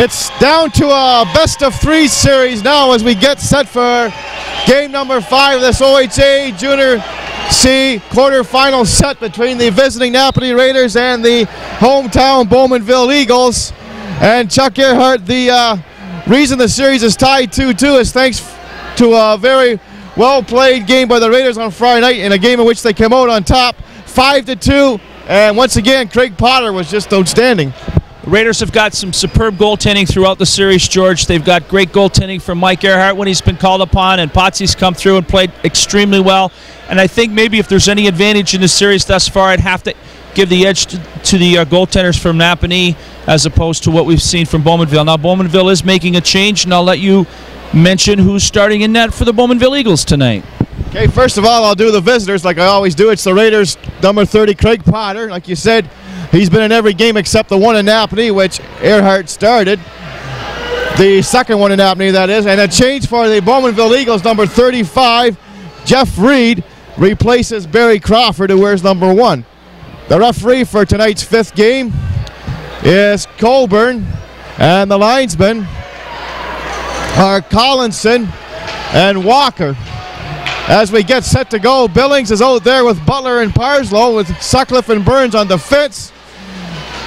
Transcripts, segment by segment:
It's down to a best-of-3 series now as we get set for game number 5 of this OHA Junior C quarterfinal set between the visiting Napanee Raiders and the hometown Bowmanville Eagles. And Chuck Earhart, the reason the series is tied 2-2 is thanks to a very well-played game by the Raiders on Friday night in a game in which they came out on top 5-2. And once again, Craig Potter was just outstanding. The Raiders have got some superb goaltending throughout the series, George. They've got great goaltending from Mike Earhart when he's been called upon, and Potsy's come through and played extremely well. And I think maybe if there's any advantage in the series thus far, I'd have to give the edge to the goaltenders from Napanee as opposed to what we've seen from Bowmanville. Now, Bowmanville is making a change, and I'll let you mention who's starting in net for the Bowmanville Eagles tonight. Okay, first of all, I'll do the visitors like I always do. It's the Raiders, number 30, Craig Potter. Like you said, he's been in every game except the one in Napanee, which Earhart started. The second one in Napanee, that is. And a change for the Bowmanville Eagles, number 35, Jeff Reed, replaces Barry Crawford, who wears number 1. The referee for tonight's 5th game is Colburn, and the linesmen are Collinson and Walker. As we get set to go, Billings is out there with Butler and Parslow, with Sutcliffe and Burns on defense.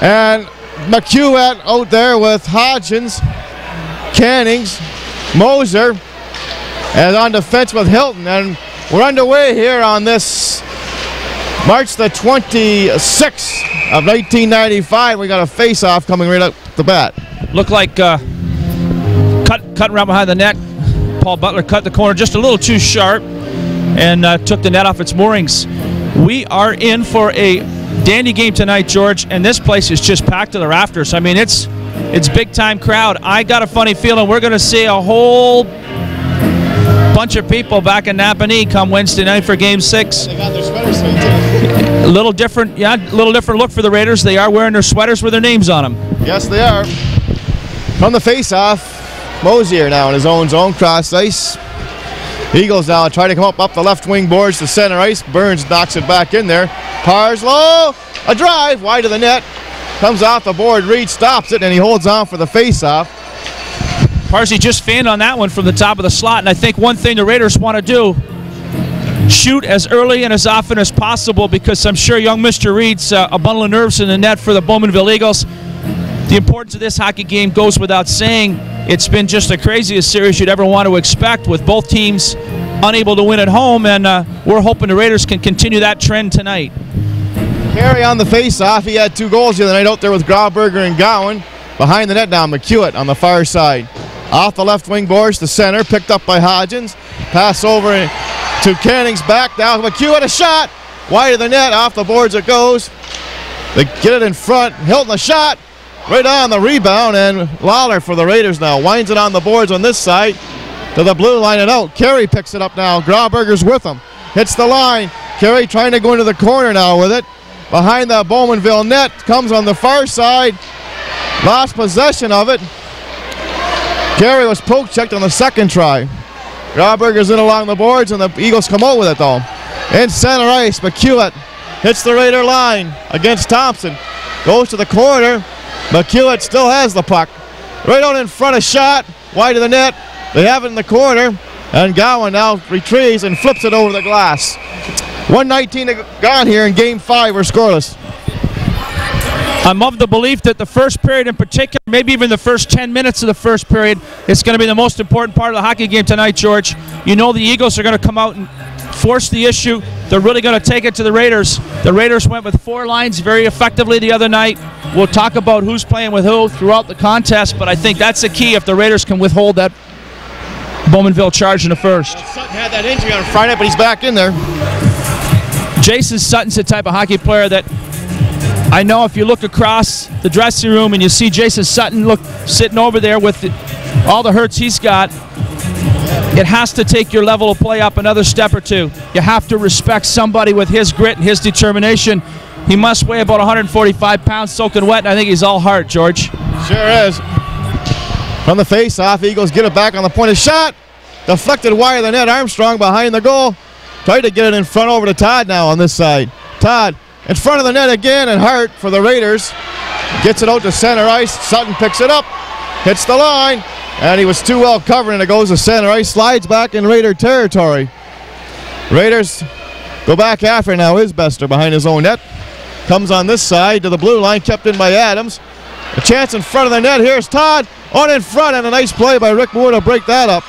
And McQuat out there with Hodgins, Cannings, Moser, and on defense with Hilton. And we're underway here on this March the 26th of 1995. We got a face-off coming right up the bat. Looked like cut around behind the net. Paul Butler cut the corner just a little too sharp and took the net off its moorings. We are in for a dandy game tonight, George, and this place is just packed to the rafters. I mean, it's big-time crowd. I got a funny feeling we're going to see a whole bunch of people back in Napanee come Wednesday night for Game 6. They got their sweaters on, too. A little different look for the Raiders. They are wearing their sweaters with their names on them. Yes, they are. From the face-off, Mosier now in his own zone, cross ice. Eagles now try to come up the left wing boards to center ice. Burns knocks it back in there. Parslow, a drive wide of the net. Comes off the board. Reed stops it, and he holds on for the face-off. Parsy just fanned on that one from the top of the slot, and I think one thing the Raiders want to do, shoot as early and as often as possible, because I'm sure young Mr. Reed's a bundle of nerves in the net for the Bowmanville Eagles. The importance of this hockey game goes without saying. It's been just the craziest series you'd ever want to expect, with both teams unable to win at home, and we're hoping the Raiders can continue that trend tonight. Carey on the face-off. He had 2 goals the other night out there with Grauberger and Gowan. Behind the net now, McQuat on the far side. Off the left wing boards to center, picked up by Hodgins. Pass over to Cannings, back down. McQuat, a shot. Wide of the net, off the boards it goes. They get it in front. Hilton, a shot. Right on the rebound, and Lawler for the Raiders now winds it on the boards on this side to the blue line and out. Carey picks it up now. Grauberger's with him. Hits the line. Carey trying to go into the corner now with it. Behind the Bowmanville net. Comes on the far side. Lost possession of it. Carey was poke checked on the second try. Grauberger's in along the boards, and the Eagles come out with it though. In center ice, McQuat hits the Raider line against Thompson. Goes to the corner. McQuat still has the puck. Right out in front, a shot. Wide of the net. They have it in the corner. And Gowan now retrieves and flips it over the glass. 1:19 gone here in Game 5. We're scoreless. I'm of the belief that the first period in particular, maybe even the first 10 minutes of the first period, is going to be the most important part of the hockey game tonight, George. You know the Eagles are going to come out and force the issue. They're really going to take it to the Raiders. The Raiders went with 4 lines very effectively the other night. We'll talk about who's playing with who throughout the contest, but I think that's the key if the Raiders can withhold that Bowmanville charge in the first. Sutton had that injury on Friday, but he's back in there. Jason Sutton's the type of hockey player that I know if you look across the dressing room and you see Jason Sutton sitting over there with all the hurts he's got, it has to take your level of play up another step or two. You have to respect somebody with his grit and his determination. He must weigh about 145 pounds soaking wet, and I think he's all heart, George. Sure is. From the face-off, Eagles get it back on the point of shot. Deflected wide of the net. Armstrong behind the goal. Tried to get it in front over to Todd now on this side. Todd in front of the net again, and Hart for the Raiders. Gets it out to center ice. Sutton picks it up. hits the line, and he was too well covered, and it goes to center ice, slides back in Raider territory. Raiders go back after now. Isbester behind his own net. Comes on this side to the blue line, kept in by Adams. A chance in front of the net. Here's Todd on in front, and a nice play by Rick Moore to break that up.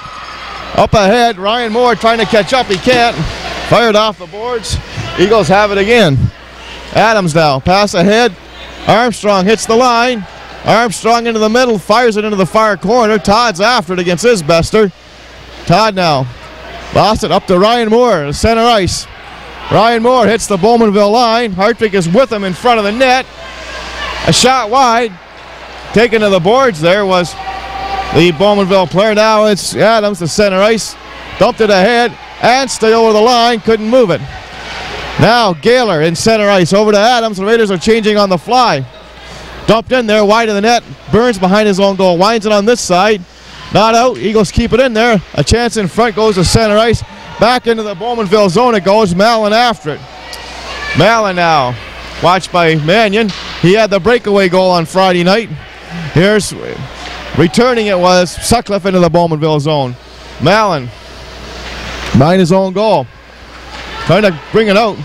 Up ahead, Ryan Moore trying to catch up. He can't. Fired off the boards. Eagles have it again. Adams now, pass ahead. Armstrong hits the line. Armstrong into the middle, fires it into the far corner. Todd's after it against Isbester. Todd now lost it up to Ryan Moore, center ice. Ryan Moore hits the Bowmanville line. Hartwig is with him in front of the net. A shot wide. Taken to the boards there was the Bowmanville player. Now it's Adams, the center ice. Dumped it ahead and stayed over the line. Couldn't move it. Now Gaylor in center ice over to Adams. The Raiders are changing on the fly. Dumped in there wide of the net. Burns behind his own goal. Winds it on this side. Not out. Eagles keep it in there. A chance in front, goes to center ice. Back into the Bowmanville zone it goes. Mallon after it. Mallon now watched by Mannion. He had the breakaway goal on Friday night. Here's returning it was Sutcliffe into the Bowmanville zone. Mallon behind his own goal. Trying to bring it out.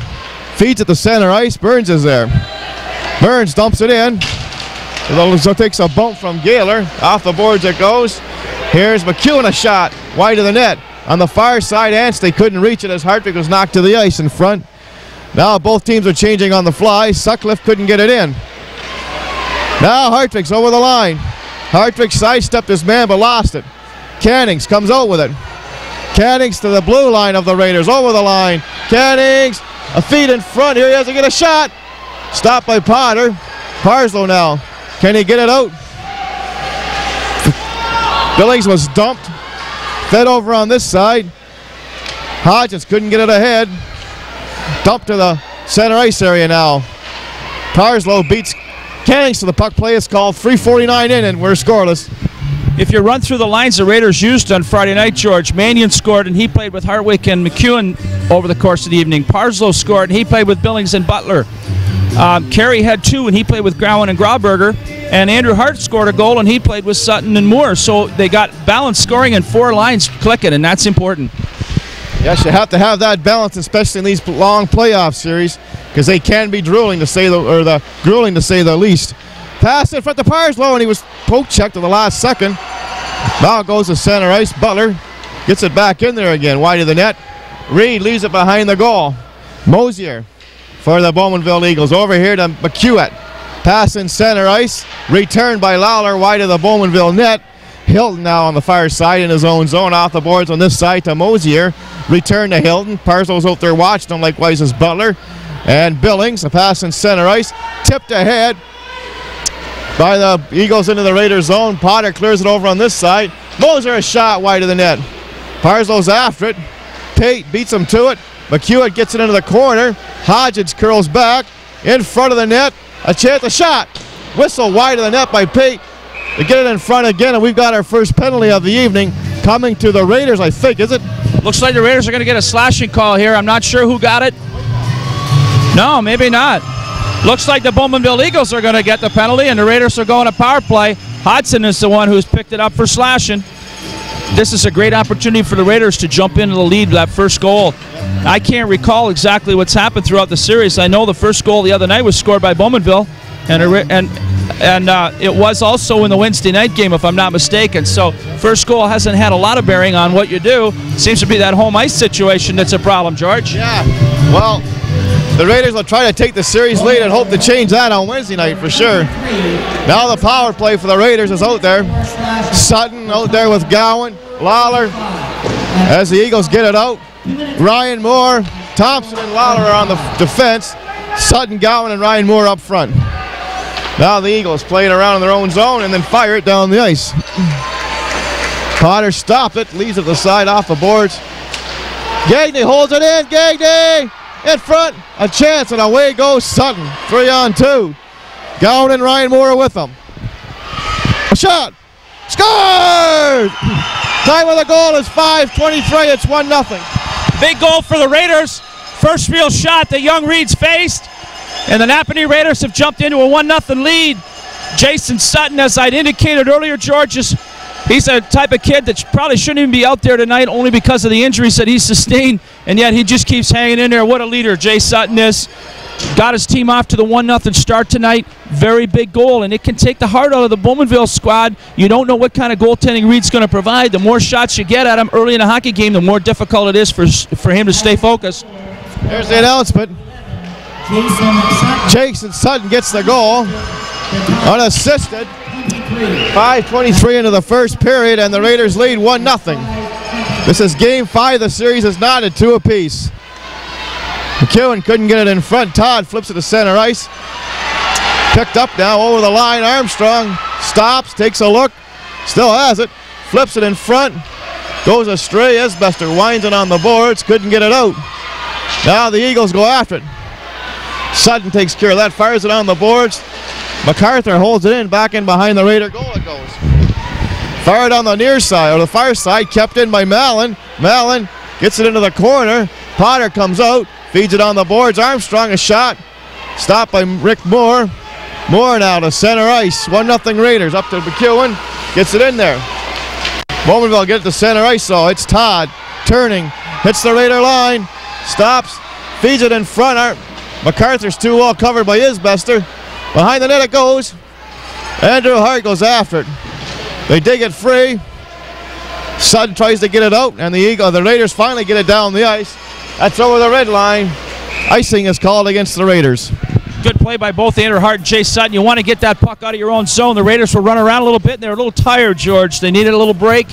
Feeds at the center ice. Burns is there. Burns dumps it in. So takes a bump from Gaylor. Off the boards it goes. Here's McQuat, a shot wide of the net. On the far side, Anstey couldn't reach it as Hartwig was knocked to the ice in front. Now both teams are changing on the fly. Sutcliffe couldn't get it in. Now Hartwig's over the line. Hartwig sidestepped his man but lost it. Cannings comes out with it. Cannings to the blue line of the Raiders, over the line. Cannings, a feed in front. Here he has to get a shot. Stopped by Potter. Parslow now. Can he get it out? Billings was dumped. Fed over on this side. Hodgins couldn't get it ahead. Dumped to the center ice area now. Parslow beats Cannings to the puck play. It's called. 3:49 in and we're scoreless. If you run through the lines the Raiders used on Friday night, George, Mannion scored and he played with Hartwig and McEwen over the course of the evening. Parslow scored and he played with Billings and Butler. Carey had two and he played with Gowan and Grauberger. And Andrew Hart scored a goal and he played with Sutton and Moore. So they got balanced scoring and four lines clicking, and that's important. Yes, you have to have that balance, especially in these long playoff series, because they can be grueling to say the least. Pass in front to Parslow, and he was poke checked to the last second. Now it goes to center ice. Butler gets it back in there again, wide of the net. Reed leaves it behind the goal. Mosier for the Bowmanville Eagles. Over here to McQuat. Pass in center ice. Returned by Lawler, wide of the Bowmanville net. Hilton now on the far side in his own zone. Off the boards on this side to Mosier. Return to Hilton. Parslow's out there watching him, likewise as Butler. And Billings, a pass in center ice. Tipped ahead by the Eagles into the Raiders zone. Potter clears it over on this side. Moser a shot wide of the net. Parslow's after it. Pate beats him to it. McQuat gets it into the corner. Hodgins curls back in front of the net. A chance, a shot. Whistle wide of the net by Pate. They get it in front again, and we've got our first penalty of the evening coming to the Raiders, I think, is it? Looks like the Raiders are going to get a slashing call here. I'm not sure who got it. No, maybe not. Looks like the Bowmanville Eagles are going to get the penalty, and the Raiders are going to power play. Hodgson is the one who's picked it up for slashing. This is a great opportunity for the Raiders to jump into the lead with that first goal. I can't recall exactly what's happened throughout the series. I know the first goal the other night was scored by Bowmanville, and it was also in the Wednesday night game, if I'm not mistaken. So first goal hasn't had a lot of bearing on what you do. Seems to be that home ice situation that's a problem, George. Yeah, well, the Raiders will try to take the series lead and hope to change that on Wednesday night for sure. Now the power play for the Raiders is out there. Sutton out there with Gowan, Lawler, as the Eagles get it out. Ryan Moore, Thompson, and Lawler are on the defense. Sutton, Gowan, and Ryan Moore up front. Now the Eagles playing around in their own zone and then fire it down the ice. Potter stopped it, leaves it to the side off the boards. Gagney holds it in. Gagney in front. A chance, and away goes Sutton. 3-on-2. Gowan and Ryan Moore are with them. A shot. Scored! Time of the goal is 5:23. It's 1-0. Big goal for the Raiders. First real shot that Young Reeds faced. And the Napanee Raiders have jumped into a 1-0 lead. Jason Sutton, as I'd indicated earlier, George, he's a type of kid that probably shouldn't even be out there tonight only because of the injuries that he's sustained, and yet he just keeps hanging in there. What a leader Jay Sutton is. Got his team off to the 1-0 start tonight. Very big goal, and it can take the heart out of the Bowmanville squad. You don't know what kind of goaltending Reed's going to provide. The more shots you get at him early in a hockey game, the more difficult it is for him to stay focused. There's the announcement. Jason Sutton gets the goal. Unassisted. 5:23 into the first period, and the Raiders lead 1-0. This is game 5. The series is knotted 2 apiece. McEwen couldn't get it in front. Todd flips it to center ice. Picked up now over the line. Armstrong stops, takes a look, still has it, flips it in front, goes astray. Isbester winds it on the boards, couldn't get it out. Now the Eagles go after it. Sutton takes care of that, fires it on the boards. MacArthur holds it in, back in behind the Raider goal it goes. Fired on the near side, or the far side, kept in by Mallon. Mallon gets it into the corner. Potter comes out, feeds it on the boards. Armstrong, a shot, stopped by Rick Moore. Moore now to center ice. 1-0 Raiders, up to McEwen, gets it in there. Bowmanville get it to center ice, so it's Todd turning, hits the Raider line, stops, feeds it in front. MacArthur's too well covered by Isbester. Behind the net it goes. Andrew Hart goes after it. They dig it free. Sutton tries to get it out, and the Raiders finally get it down the ice. That's over the red line. Icing is called against the Raiders. Good play by both Andrew Hart and Jay Sutton. You want to get that puck out of your own zone. The Raiders will run around a little bit, and they're a little tired, George. They needed a little break.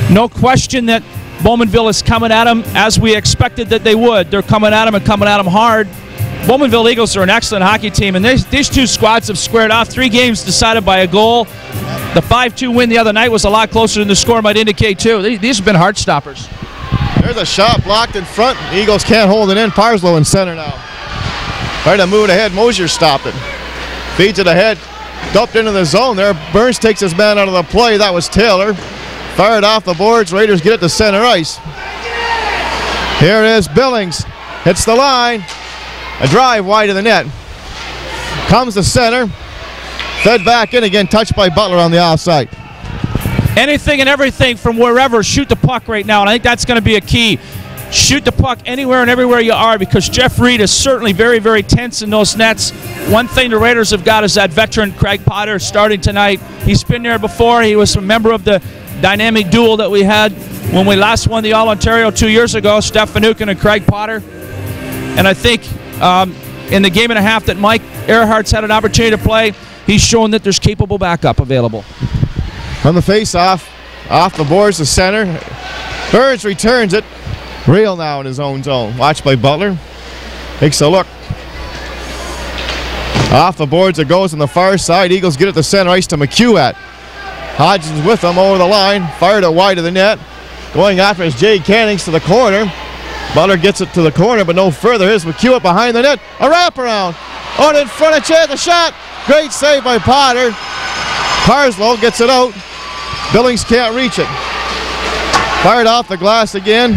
No question that Bowmanville is coming at them as we expected that they would. They're coming at them and coming at them hard. Bowmanville Eagles are an excellent hockey team, and these two squads have squared off. 3 games decided by a goal. The 5-2 win the other night was a lot closer than the score might indicate, too. These have been heart stoppers. There's a shot blocked in front. The Eagles can't hold it in. Parslow in center now. Trying to move it ahead. Mosier stopped it. Feeds it ahead. Dumped into the zone there. Burns takes his man out of the play. That was Taylor. Fired off the boards. Raiders get it to center ice. Here is Billings. Hits the line. A drive wide of the net. Comes to center. Fed back in again. Touched by Butler on the offside. Anything and everything from wherever, shoot the puck right now, and I think that's going to be a key. Shoot the puck anywhere and everywhere you are, because Jeff Reed is certainly very, very tense in those nets. One thing the Raiders have got is that veteran Craig Potter starting tonight. He's been there before. He was a member of the dynamic duel that we had when we last won the All-Ontario 2 years ago, Steph Finucane and Craig Potter. And I think in the game and a half that Mike Earhart's had an opportunity to play, he's shown that there's capable backup available. On the face-off, off the boards to center. Burns returns it. Real now in his own zone. Watched by Butler. Takes a look. Off the boards it goes on the far side. Eagles get it to center ice to McQuat. Hodgins with them over the line. Fired it wide of the net. Going after is Jay Cannings to the corner. Butler gets it to the corner, but no further. Here's McQuat behind the net. A wraparound. On in front of Chad. The shot. Great save by Potter. Parslow gets it out. Billings can't reach it. Fired off the glass again.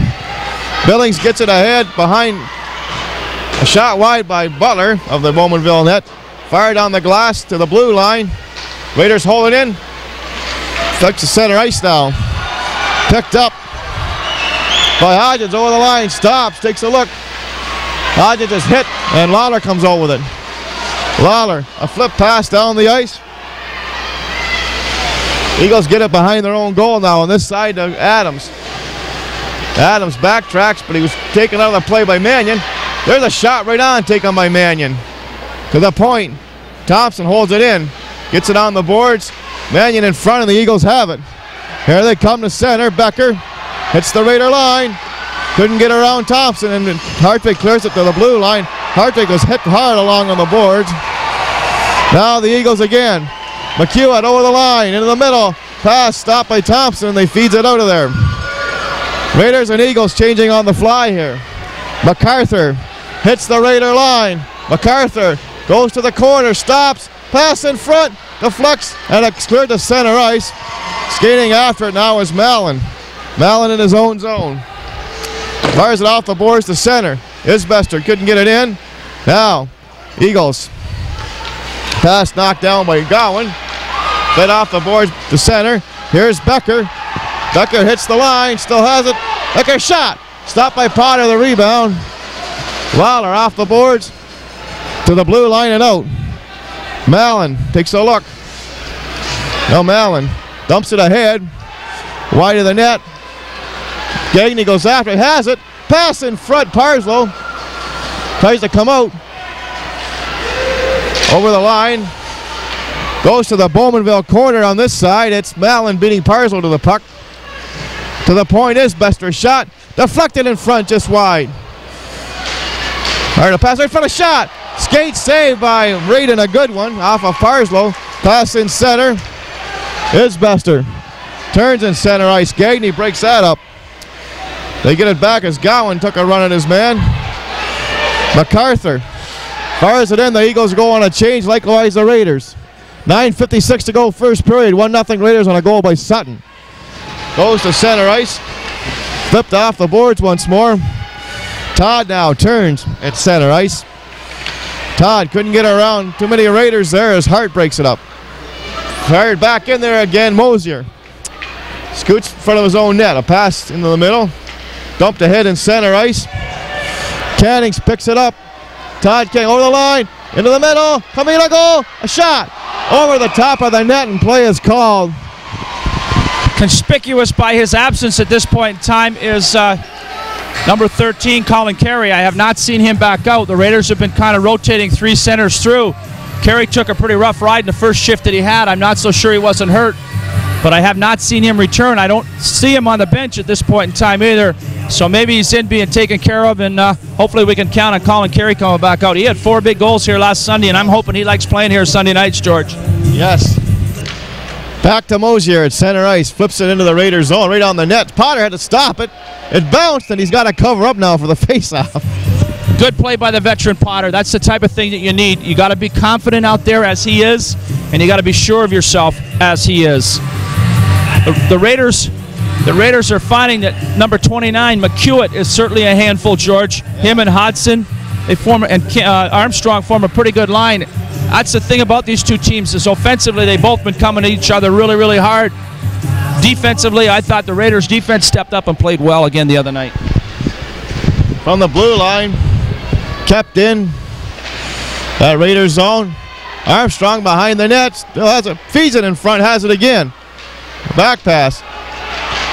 Billings gets it ahead behind. A shot wide by Butler of the Bowmanville net. Fired on the glass to the blue line. Raiders hold it in. Flicks to center ice now. Picked up by Hodgins over the line. Stops, takes a look. Hodgins is hit, and Lawler comes over with it. Lawler, a flip pass down the ice. Eagles get it behind their own goal now on this side to Adams. Adams backtracks, but he was taken out of the play by Mannion. There's a shot right on taken by Mannion. To the point. Thompson holds it in. Gets it on the boards. Mannion in front, and the Eagles have it. Here they come to center. Becker hits the Raider line. Couldn't get around Thompson, and Hartwig clears it to the blue line. Hartwig was hit hard along on the boards. Now the Eagles again. McQuat over the line, into the middle. Pass stopped by Thompson, and they feeds it out of there. Raiders and Eagles changing on the fly here. MacArthur hits the Raider line. MacArthur goes to the corner, stops, pass in front, deflects, and it's cleared to center ice. Skating after it now is Mallon. Mallon in his own zone. Fires it off the boards to center. Isbester couldn't get it in. Now, Eagles Pass knocked down by Gowan. Fed off the boards to center. Here's Becker. Becker hits the line, still has it. Becker shot. Stopped by Potter, the rebound. Lawler off the boards to the blue line and out. Mallon takes a look. No, Mallon dumps it ahead. Wide of the net. Gagne goes after it, has it. Pass in front, Parslow. Tries to come out. Over the line. Goes to the Bowmanville corner on this side. It's Mallon beating Parslow to the puck. To the point is Bester's shot. Deflected in front, just wide. All right, a pass right in front of shot. Skate saved by Radin, a good one off of Parslow. Pass in center is Bester. Turns in center ice. Gagne breaks that up. They get it back as Gowan took a run at his man. MacArthur fires it in. The Eagles go on a change, likewise the Raiders. 9:56 to go, first period. 1-0 Raiders on a goal by Sutton. Goes to center ice. Flipped off the boards once more. Todd now turns at center ice. Todd couldn't get around too many Raiders there as Hart breaks it up. Fired back in there again, Mosier. Scoots in front of his own net. A pass into the middle. Dumped ahead in center ice. Cannings picks it up. Todd King over the line. Into the middle. Coming to goal. A shot. Over the top of the net and play is called. Conspicuous by his absence at this point in time is number 13, Colin Carey. I have not seen him back out. The Raiders have been kind of rotating three centers through. Carey took a pretty rough ride in the first shift that he had. I'm not so sure he wasn't hurt, but I have not seen him return. I don't see him on the bench at this point in time either, so maybe he's in being taken care of, and hopefully we can count on Colin Carey coming back out. He had 4 big goals here last Sunday, and I'm hoping he likes playing here Sunday nights, George. Yes. Back to Mosier at center ice. Flips it into the Raiders zone, right on the net. Potter had to stop it. It bounced, and he's got to cover up now for the faceoff. Good play by the veteran Potter. That's the type of thing that you need. You got to be confident out there as he is, and you got to be sure of yourself as he is. The Raiders are finding that number 29, McQuat, is certainly a handful, George. Yeah. Him and Hodgson, Armstrong form a pretty good line. That's the thing about these two teams, is offensively they've both been coming at each other really, really hard. Defensively, I thought the Raiders' defense stepped up and played well again the other night. From the blue line, kept in that Raiders zone. Armstrong behind the net, still has it, feeds it in front, has it again. Back pass.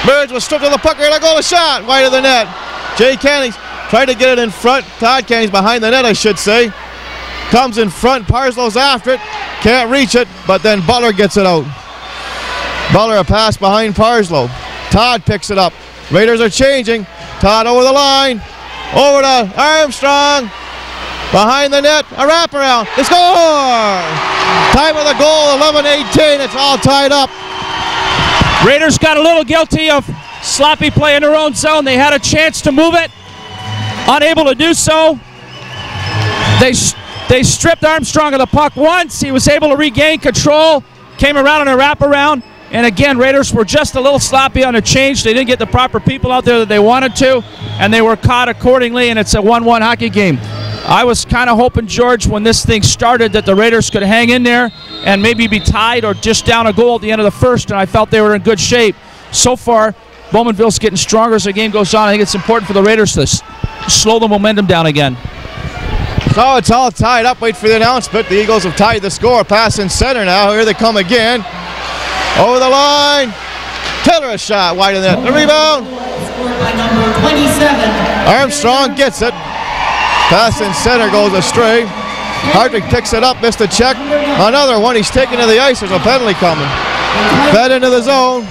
Birds was stripped to the puck, right, a goal, a shot, wide of the net. Jay Cannings tried to get it in front. Todd Cannings behind the net, I should say. Comes in front, Parslow's after it, can't reach it, but then Butler gets it out. Butler a pass behind Parslow. Todd picks it up. Raiders are changing. Todd over the line, over to Armstrong. Behind the net, a wraparound, they score! Time of the goal, 11:18, it's all tied up. Raiders got a little guilty of sloppy play in their own zone. They had a chance to move it, unable to do so. They stripped Armstrong of the puck once. He was able to regain control, came around on a wraparound, and again, Raiders were just a little sloppy on the change. They didn't get the proper people out there that they wanted to, and they were caught accordingly, and it's a 1-1 hockey game. I was kind of hoping, George, when this thing started, that the Raiders could hang in there and maybe be tied or just down a goal at the end of the first, and I felt they were in good shape. So far, Bowmanville's getting stronger as the game goes on. I think it's important for the Raiders to slow the momentum down again. So it's all tied up. Wait for the announcement. The Eagles have tied the score. Pass in center now. Here they come again. Over the line. Taylor a shot wide of the net. The rebound. Number 27. Armstrong gets it. Pass in center goes astray. Hardwick picks it up. Missed a check. Another one. He's taken to the ice. There's a penalty coming. Fed into the zone.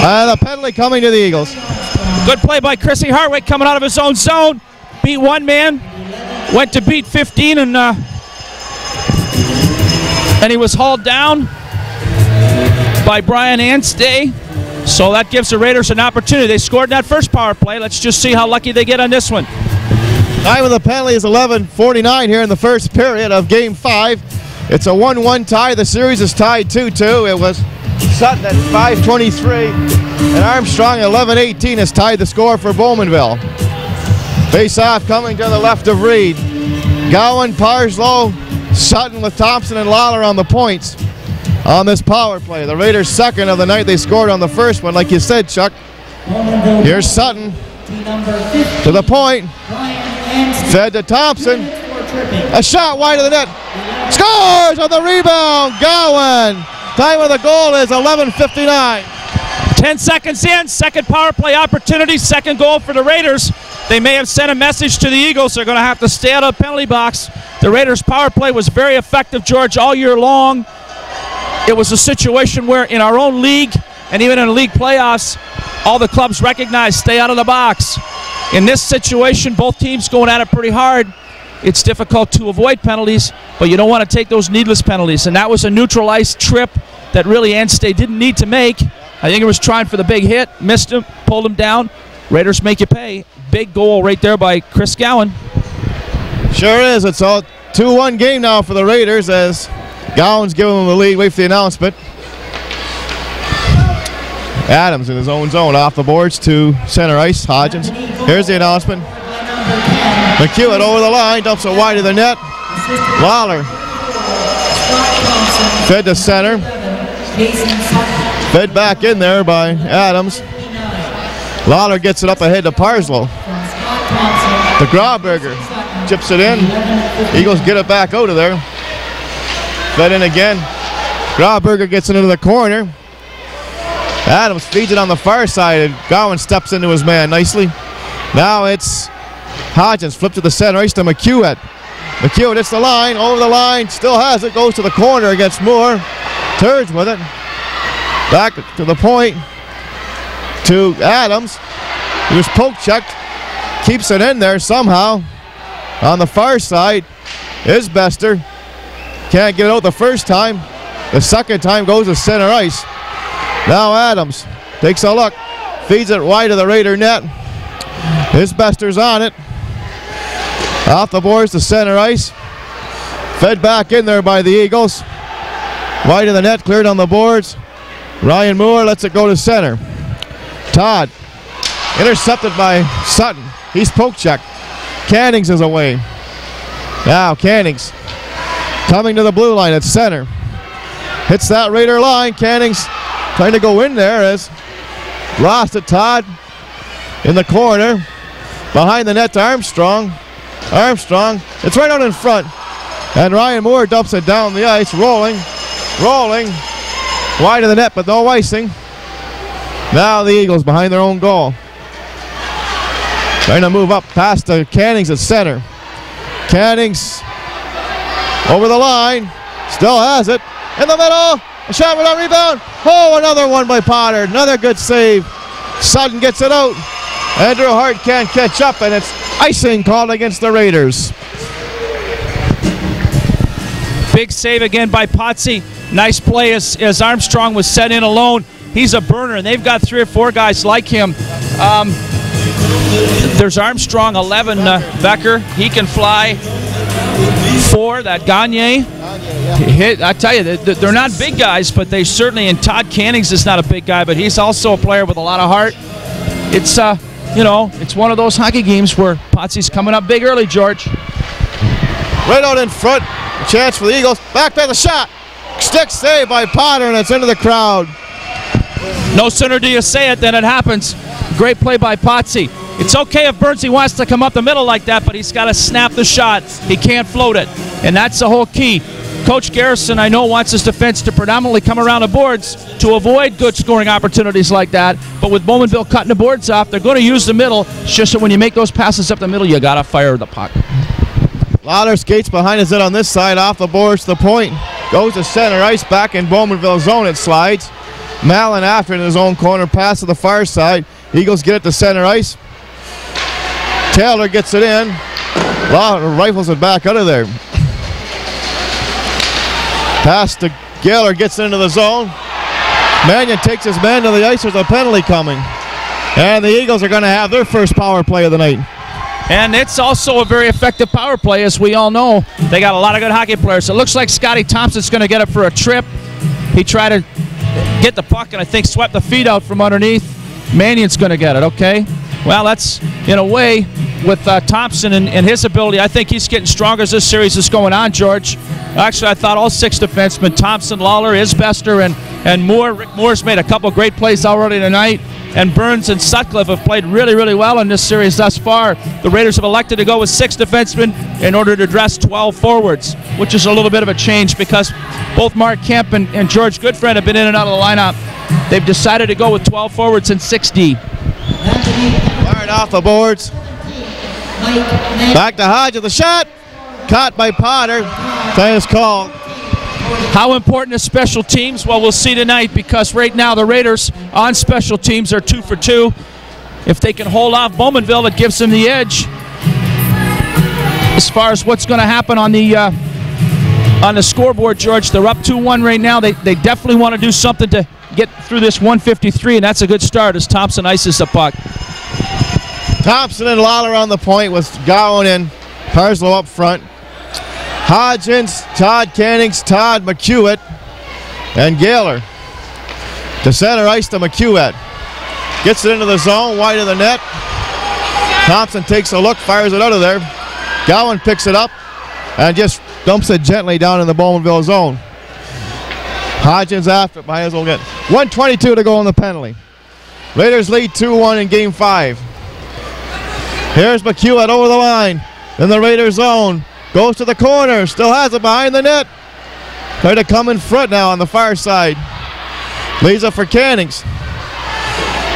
And a penalty coming to the Eagles. Good play by Chrissy Hartwick coming out of his own zone. Beat one man. Went to beat 15 and he was hauled down by Brian Anstey. So that gives the Raiders an opportunity. They scored in that first power play. Let's just see how lucky they get on this one. Time of the penalty is 11:49 here in the first period of Game 5. It's a 1-1 tie. The series is tied 2-2. It was Sutton at 5:23, and Armstrong at 11:18 has tied the score for Bowmanville. Face-off coming to the left of Reed. Gowan, Parslow, Sutton with Thompson and Lawler on the points on this power play. The Raiders' second of the night. They scored on the first one, like you said, Chuck. Here's Sutton to the point. Fed to Thompson. A shot wide of the net. Scores on the rebound. Gowan. Time of the goal is 11:59. 10 seconds in, second power play opportunity, second goal for the Raiders. They may have sent a message to the Eagles. They're going to have to stay out of the penalty box. The Raiders' power play was very effective, George, all year long. It was a situation where in our own league and even in the league playoffs, all the clubs recognize stay out of the box. In this situation, both teams going at it pretty hard. It's difficult to avoid penalties, but you don't want to take those needless penalties. And that was a neutral ice trip that really Anstey didn't need to make. I think he was trying for the big hit, missed him, pulled him down. Raiders make you pay. Big goal right there by Chris Gowan. Sure is. It's a 2-1 game now for the Raiders as Gowan's giving them the lead. Wait for the announcement. Adams in his own zone off the boards to center ice. Hodgins. Here's the announcement. McQuat over the line, dumps it wide of the net. Lawler. Fed to center. Fed back in there by Adams. Lawler gets it up ahead to Parslow. To Grauberger. Chips it in. Eagles get it back out of there. Fed in again. Grauberger gets it into the corner. Adams feeds it on the far side, and Gowan steps into his man nicely. Now it's Hodgins, flip to the center ice to McQuat. McQuat hits the line, over the line, still has it, goes to the corner against Moore. Turns with it. Back to the point to Adams. He was poke checked. Keeps it in there somehow. On the far side is Bester. Can't get it out the first time. The second time goes to center ice. Now Adams takes a look. Feeds it wide of the Raider net. His Bester's on it. Off the boards to center ice. Fed back in there by the Eagles. Wide of the net, cleared on the boards. Ryan Moore lets it go to center. Todd intercepted by Sutton. He's poke checked. Cannings is away. Now Cannings coming to the blue line at center. Hits that Raider line. Cannings trying to go in there as lost it. Todd in the corner. Behind the net to Armstrong. Armstrong, it's right out in front. And Ryan Moore dumps it down the ice, rolling. Wide of the net, but no icing. Now the Eagles behind their own goal. Trying to move up past the Cannings at center. Cannings over the line. Still has it. In the middle. A shot without rebound. Oh, another one by Potter. Another good save. Sutton gets it out. Andrew Hart can't catch up, and it's icing called against the Raiders. Big save again by Potsy. Nice play as Armstrong was set in alone. He's a burner, and they've got 3 or 4 guys like him. There's Armstrong, 11, Becker. He can fly. 4, that Gagne. Hit. I tell you, they're not big guys, but they certainly, and Todd Cannings is not a big guy, but he's also a player with a lot of heart. It's, it's one of those hockey games where Potsy's coming up big early, George. Right out in front. Chance for the Eagles. Back by the shot. Stick save by Potter, and it's into the crowd. No sooner do you say it than it happens. Great play by Potsy. It's okay if Bernsey wants to come up the middle like that, but he's got to snap the shot. He can't float it, and that's the whole key. Coach Garrison, I know, wants his defense to predominantly come around the boards to avoid good scoring opportunities like that, but with Bowmanville cutting the boards off, they're going to use the middle. It's just that when you make those passes up the middle, you got to fire the puck. Lawler skates behind his net on this side, off the boards to the point. Goes to center ice, back in Bowmanville zone, it slides. Mallon after in his own corner, pass to the far side. Eagles get it to center ice. Taylor gets it in. Lawler rifles it back out of there. Pass to Gaylor, gets into the zone. Mannion takes his man to the ice. There's a penalty coming. And the Eagles are going to have their first power play of the night. And it's also a very effective power play, as we all know. They got a lot of good hockey players. It looks like Scotty Thompson's going to get it for a trip. He tried to get the puck and I think swept the feet out from underneath. Mannion's going to get it, okay? Well, that's, in a way, Thompson and his ability. I think he's getting stronger as this series is going on, George. Actually, I thought all 6 defensemen, Thompson, Lawler, Isbester, and Moore. Rick Moore's made a couple great plays already tonight. And Burns and Sutcliffe have played really, really well in this series thus far. The Raiders have elected to go with 6 defensemen in order to address 12 forwards, which is a little bit of a change because both Mark Kemp and George Goodfriend have been in and out of the lineup. They've decided to go with 12 forwards and 6D. Fired off the boards. Back to Hodgins, the shot. Caught by Potter. Famous call. How important is special teams? Well, we'll see tonight because right now the Raiders on special teams are 2 for 2. If they can hold off Bowmanville, it gives them the edge. As far as what's going to happen on the scoreboard, George, they're up 2-1 right now. They definitely want to do something to get through this 153, and that's a good start as Thompson ices the puck. Thompson and Lawler on the point with Gowan and Parslow up front. Hodgins, Todd Cannings, Todd McQuat, and Gaylor. To center ice to McQuat. Gets it into the zone, wide of the net. Thompson takes a look, fires it out of there. Gowan picks it up and just dumps it gently down in the Bowmanville zone. Hodgins after it by his own net. 1:22 to go on the penalty. Raiders lead 2-1 in game 5. Here's McQuat over the line in the Raiders zone. Goes to the corner, still has it behind the net. Try to come in front now on the far side. Leaves it for Cannings.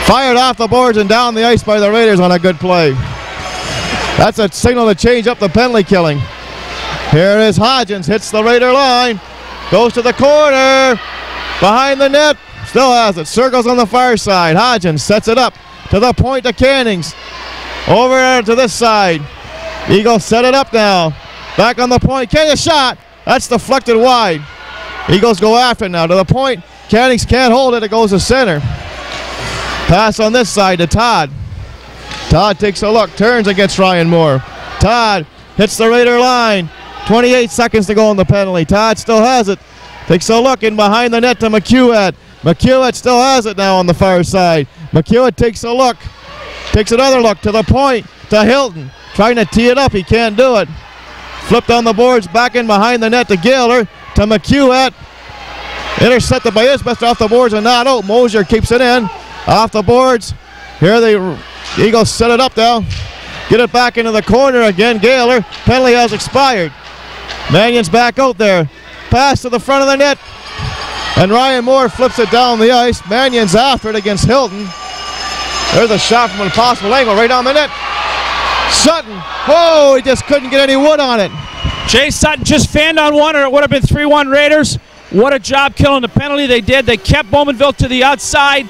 Fired off the boards and down the ice by the Raiders on a good play. That's a signal to change up the penalty killing. Here is Hodgins, hits the Raider line. Goes to the corner, behind the net. Still has it, circles on the far side. Hodgins sets it up to the point to Cannings. Over to this side. Eagles set it up now. Back on the point. Cannings shot. That's deflected wide. Eagles go after it now to the point. Cannings can't hold it. It goes to center. Pass on this side to Todd. Todd takes a look. Turns against Ryan Moore. Todd hits the Raider line. 28 seconds to go on the penalty. Todd still has it. Takes a look in behind the net to McQuat. McQuat still has it now on the far side. McQuat takes a look. Takes another look to the point to Hilton. Trying to tee it up. He can't do it. Flipped on the boards, back in behind the net to Gaylor, to McQuat. Intercepted by Isbester off the boards and not out. Mosier keeps it in. Off the boards. Here the Eagles set it up now. Get it back into the corner again. Gaylor. Penalty has expired. Mannion's back out there. Pass to the front of the net. And Ryan Moore flips it down the ice. Mannion's after it against Hilton. There's a shot from an impossible angle right down the net. Sutton, oh, he just couldn't get any wood on it. Jay Sutton just fanned on one, or it would have been 3-1 Raiders. What a job killing the penalty they did. They kept Bowmanville to the outside.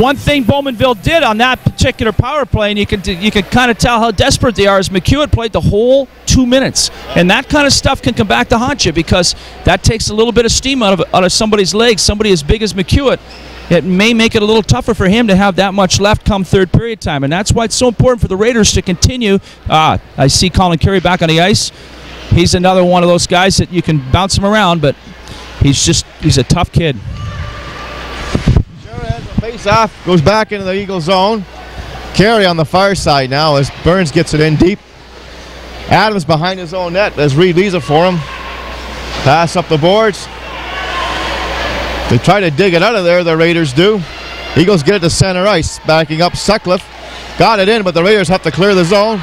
One thing Bowmanville did on that particular power play, and you can kind of tell how desperate they are, is McQuat played the whole 2 minutes. And that kind of stuff can come back to haunt you because that takes a little bit of steam out of somebody's legs, somebody as big as McQuat. It may make it a little tougher for him to have that much left come third period time, and that's why it's so important for the Raiders to continue. I see Colin Carey back on the ice. He's another one of those guys that you can bounce him around, but he's a tough kid. Sure has a face-off, goes back into the Eagle zone. Carey on the far side now as Burns gets it in deep. Adams behind his own net as Reed leaves it for him. Pass up the boards. They try to dig it out of there, the Raiders do. Eagles get it to center ice, backing up Sutcliffe. Got it in, but the Raiders have to clear the zone.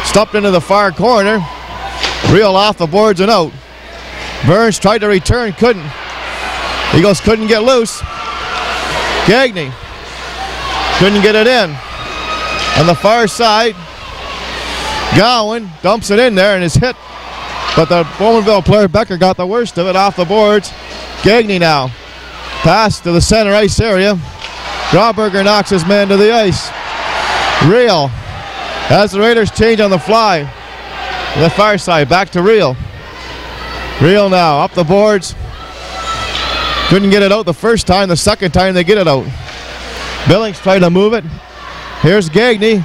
Stumped into the far corner. Reel off the boards and out. Burns tried to return, couldn't. Eagles couldn't get loose. Gagne couldn't get it in. On the far side, Gowan dumps it in there and is hit. But the Bowmanville player, Becker, got the worst of it off the boards. Gagne now. Pass to the center ice area. Grauberger knocks his man to the ice. Reel. As the Raiders change on the fly. The far side, back to Reel. Reel now, up the boards. Couldn't get it out the first time. The second time they get it out. Billings tried to move it. Here's Gagne.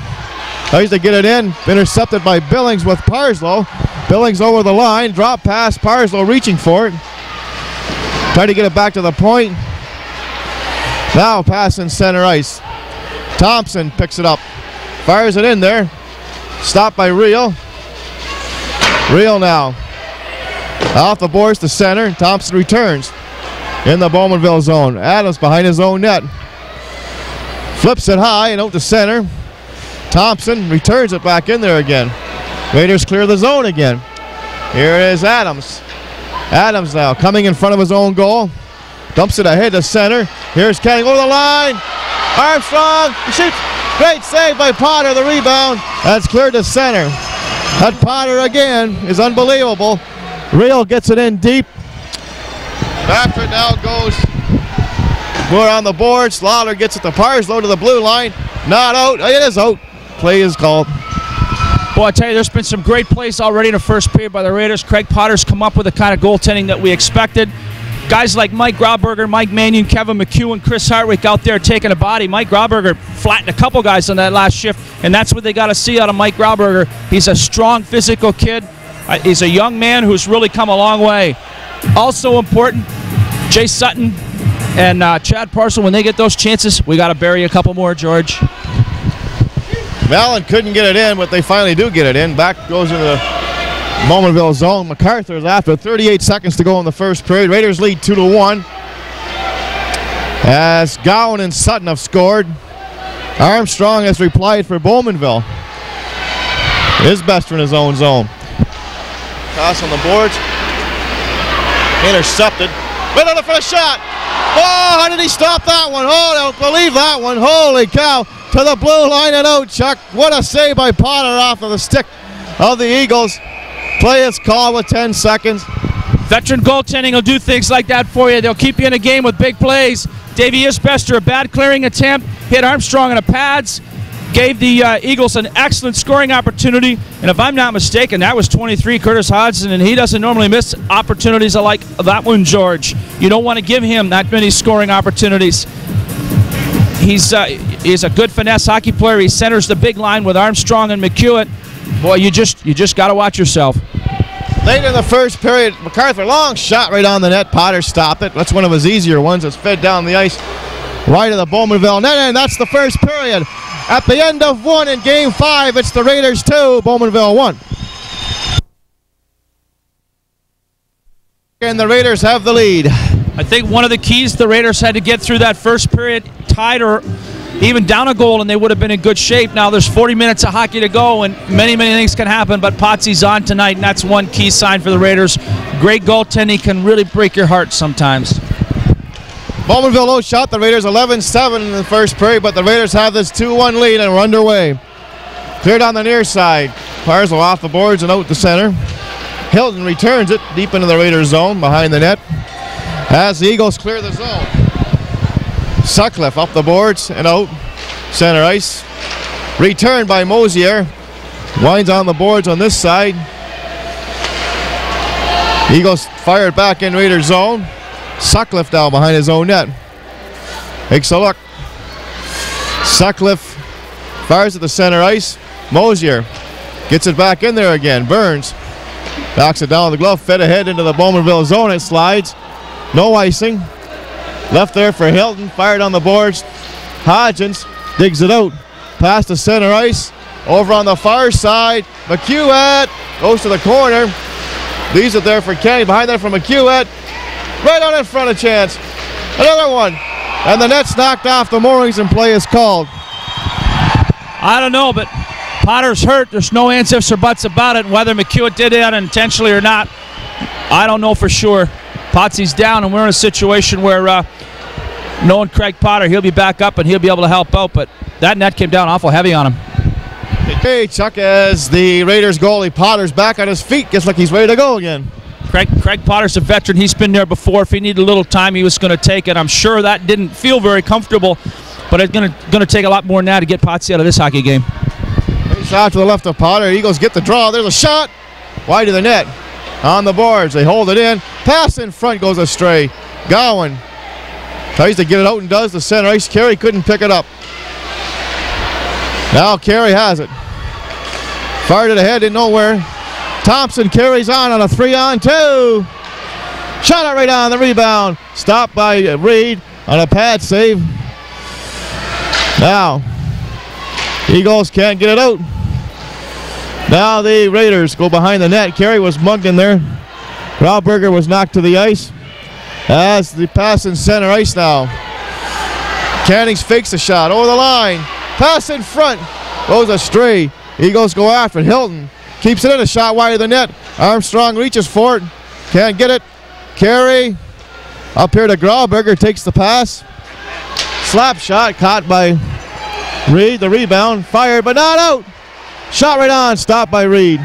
Tries to get it in. Intercepted by Billings with Parslow. Billings over the line. Drop pass. Parslow reaching for it. Trying to get it back to the point. Now pass in center ice. Thompson picks it up. Fires it in there. Stopped by Reel. Reel now. Off the boards to center. Thompson returns in the Bowmanville zone. Adams behind his own net. Flips it high and out to center. Thompson returns it back in there again. Raiders clear the zone again. Here it is Adams. Adams now coming in front of his own goal. Dumps it ahead to center. Here's Cannings over the line. Armstrong shoots. Great save by Potter. The rebound. That's cleared to center. That Potter again is unbelievable. Reel gets it in deep. After it now goes more on the boards. Lawler gets it to Parslow to the blue line. Not out. It is out. Play is called. Boy, I tell you, there's been some great plays already in the first period by the Raiders. Craig Potter's come up with the kind of goaltending that we expected. Guys like Mike Grauberger, Mike Mannion, Kevin McEwen, Chris Hartwick out there taking a body. Mike Grauberger flattened a couple guys on that last shift, and that's what they got to see out of Mike Grauberger. He's a strong, physical kid. He's a young man who's really come a long way. Also important, Jay Sutton and Chad Parcel, when they get those chances, we got to bury a couple more, George. Mallon couldn't get it in, but they finally do get it in. Back goes into the Bowmanville zone. MacArthur's after 38 seconds to go in the first period. Raiders lead 2-1. As Gowan and Sutton have scored. Armstrong has replied for Bowmanville. His best in his own zone. Toss on the boards. Intercepted. Right on for a shot. Oh, how did he stop that one? Oh, I don't believe that one. Holy cow. To the blue line and out, Chuck. What a save by Potter off of the stick of the Eagles. Play is called with 10 seconds. Veteran goaltending will do things like that for you. They'll keep you in a game with big plays. Davey Isbester, a bad clearing attempt, hit Armstrong in the pads, gave the Eagles an excellent scoring opportunity. And if I'm not mistaken, that was 23, Curtis Hodgins, and he doesn't normally miss opportunities like that one, George. You don't want to give him that many scoring opportunities. He's a good finesse hockey player. He centers the big line with Armstrong and McQuat. Boy, you just got to watch yourself. Late in the first period, MacArthur, long shot right on the net. Potter stopped it. That's one of his easier ones. It's fed down the ice right of the Bowmanville net, and that's the first period. At the end of one in Game 5, it's the Raiders 2, Bowmanville 1. And the Raiders have the lead. I think one of the keys the Raiders had to get through that first period, tied or even down a goal, and they would have been in good shape. Now there's 40 minutes of hockey to go, and many things can happen, but Potsy's on tonight, and that's one key sign for the Raiders. Great goaltending can really break your heart sometimes. Bowmanville outshot the Raiders 11-7 in the first period, but the Raiders have this 2-1 lead and we're underway. Cleared on the near side. Parslow off the boards and out to center. Hilton returns it deep into the Raiders zone behind the net as the Eagles clear the zone. Sutcliffe up the boards and out. Center ice. Returned by Mosier. Winds on the boards on this side. Eagles fired back in Raiders zone. Sutcliffe down behind his own net. Takes a look. Sutcliffe fires at the center ice. Mosier gets it back in there again. Burns knocks it down with the glove. Fed ahead into the Bowmanville zone. It slides. No icing. Left there for Hilton. Fired on the boards. Hodgins digs it out. Past the center ice. Over on the far side. McQuat goes to the corner. Leaves it there for Kenny. Behind that for McQuat. Right on in front of Chance. Another one. And the net's knocked off the moorings and play is called. I don't know, but Potter's hurt. There's no ands, ifs, or buts about it. Whether McQuat did it unintentionally or not, I don't know for sure. Potsy's down, and we're in a situation where knowing Craig Potter, he'll be back up and he'll be able to help out, but that net came down awful heavy on him. Okay, Chuck, as the Raiders goalie Potter's back on his feet, gets like he's ready to go again. Craig Potter's a veteran. He's been there before. If he needed a little time, he was going to take it. I'm sure that didn't feel very comfortable, but it's going to take a lot more now to get Potsy out of this hockey game. Shot to the left of Potter. Eagles get the draw. There's a shot. Wide of the net. On the boards. They hold it in. Pass in front goes astray. Gowan tries to get it out and does. The center ice. Carey couldn't pick it up. Now Carey has it. Fired it ahead in nowhere. Thompson carries on a 3-on-2. Shot it right on the rebound. Stopped by Reed on a pad save. Now, Eagles can't get it out. Now the Raiders go behind the net. Carey was mugged in there. Grauberger was knocked to the ice. As the pass in center ice now. Cannings fakes the shot over the line. Pass in front. Goes astray. Eagles go after it. Hilton keeps it in. A shot wide of the net. Armstrong reaches for it. Can't get it. Carey up here to Grauberger. Takes the pass. Slap shot caught by Reed. The rebound. Fired but not out. Shot right on. Stopped by Reed.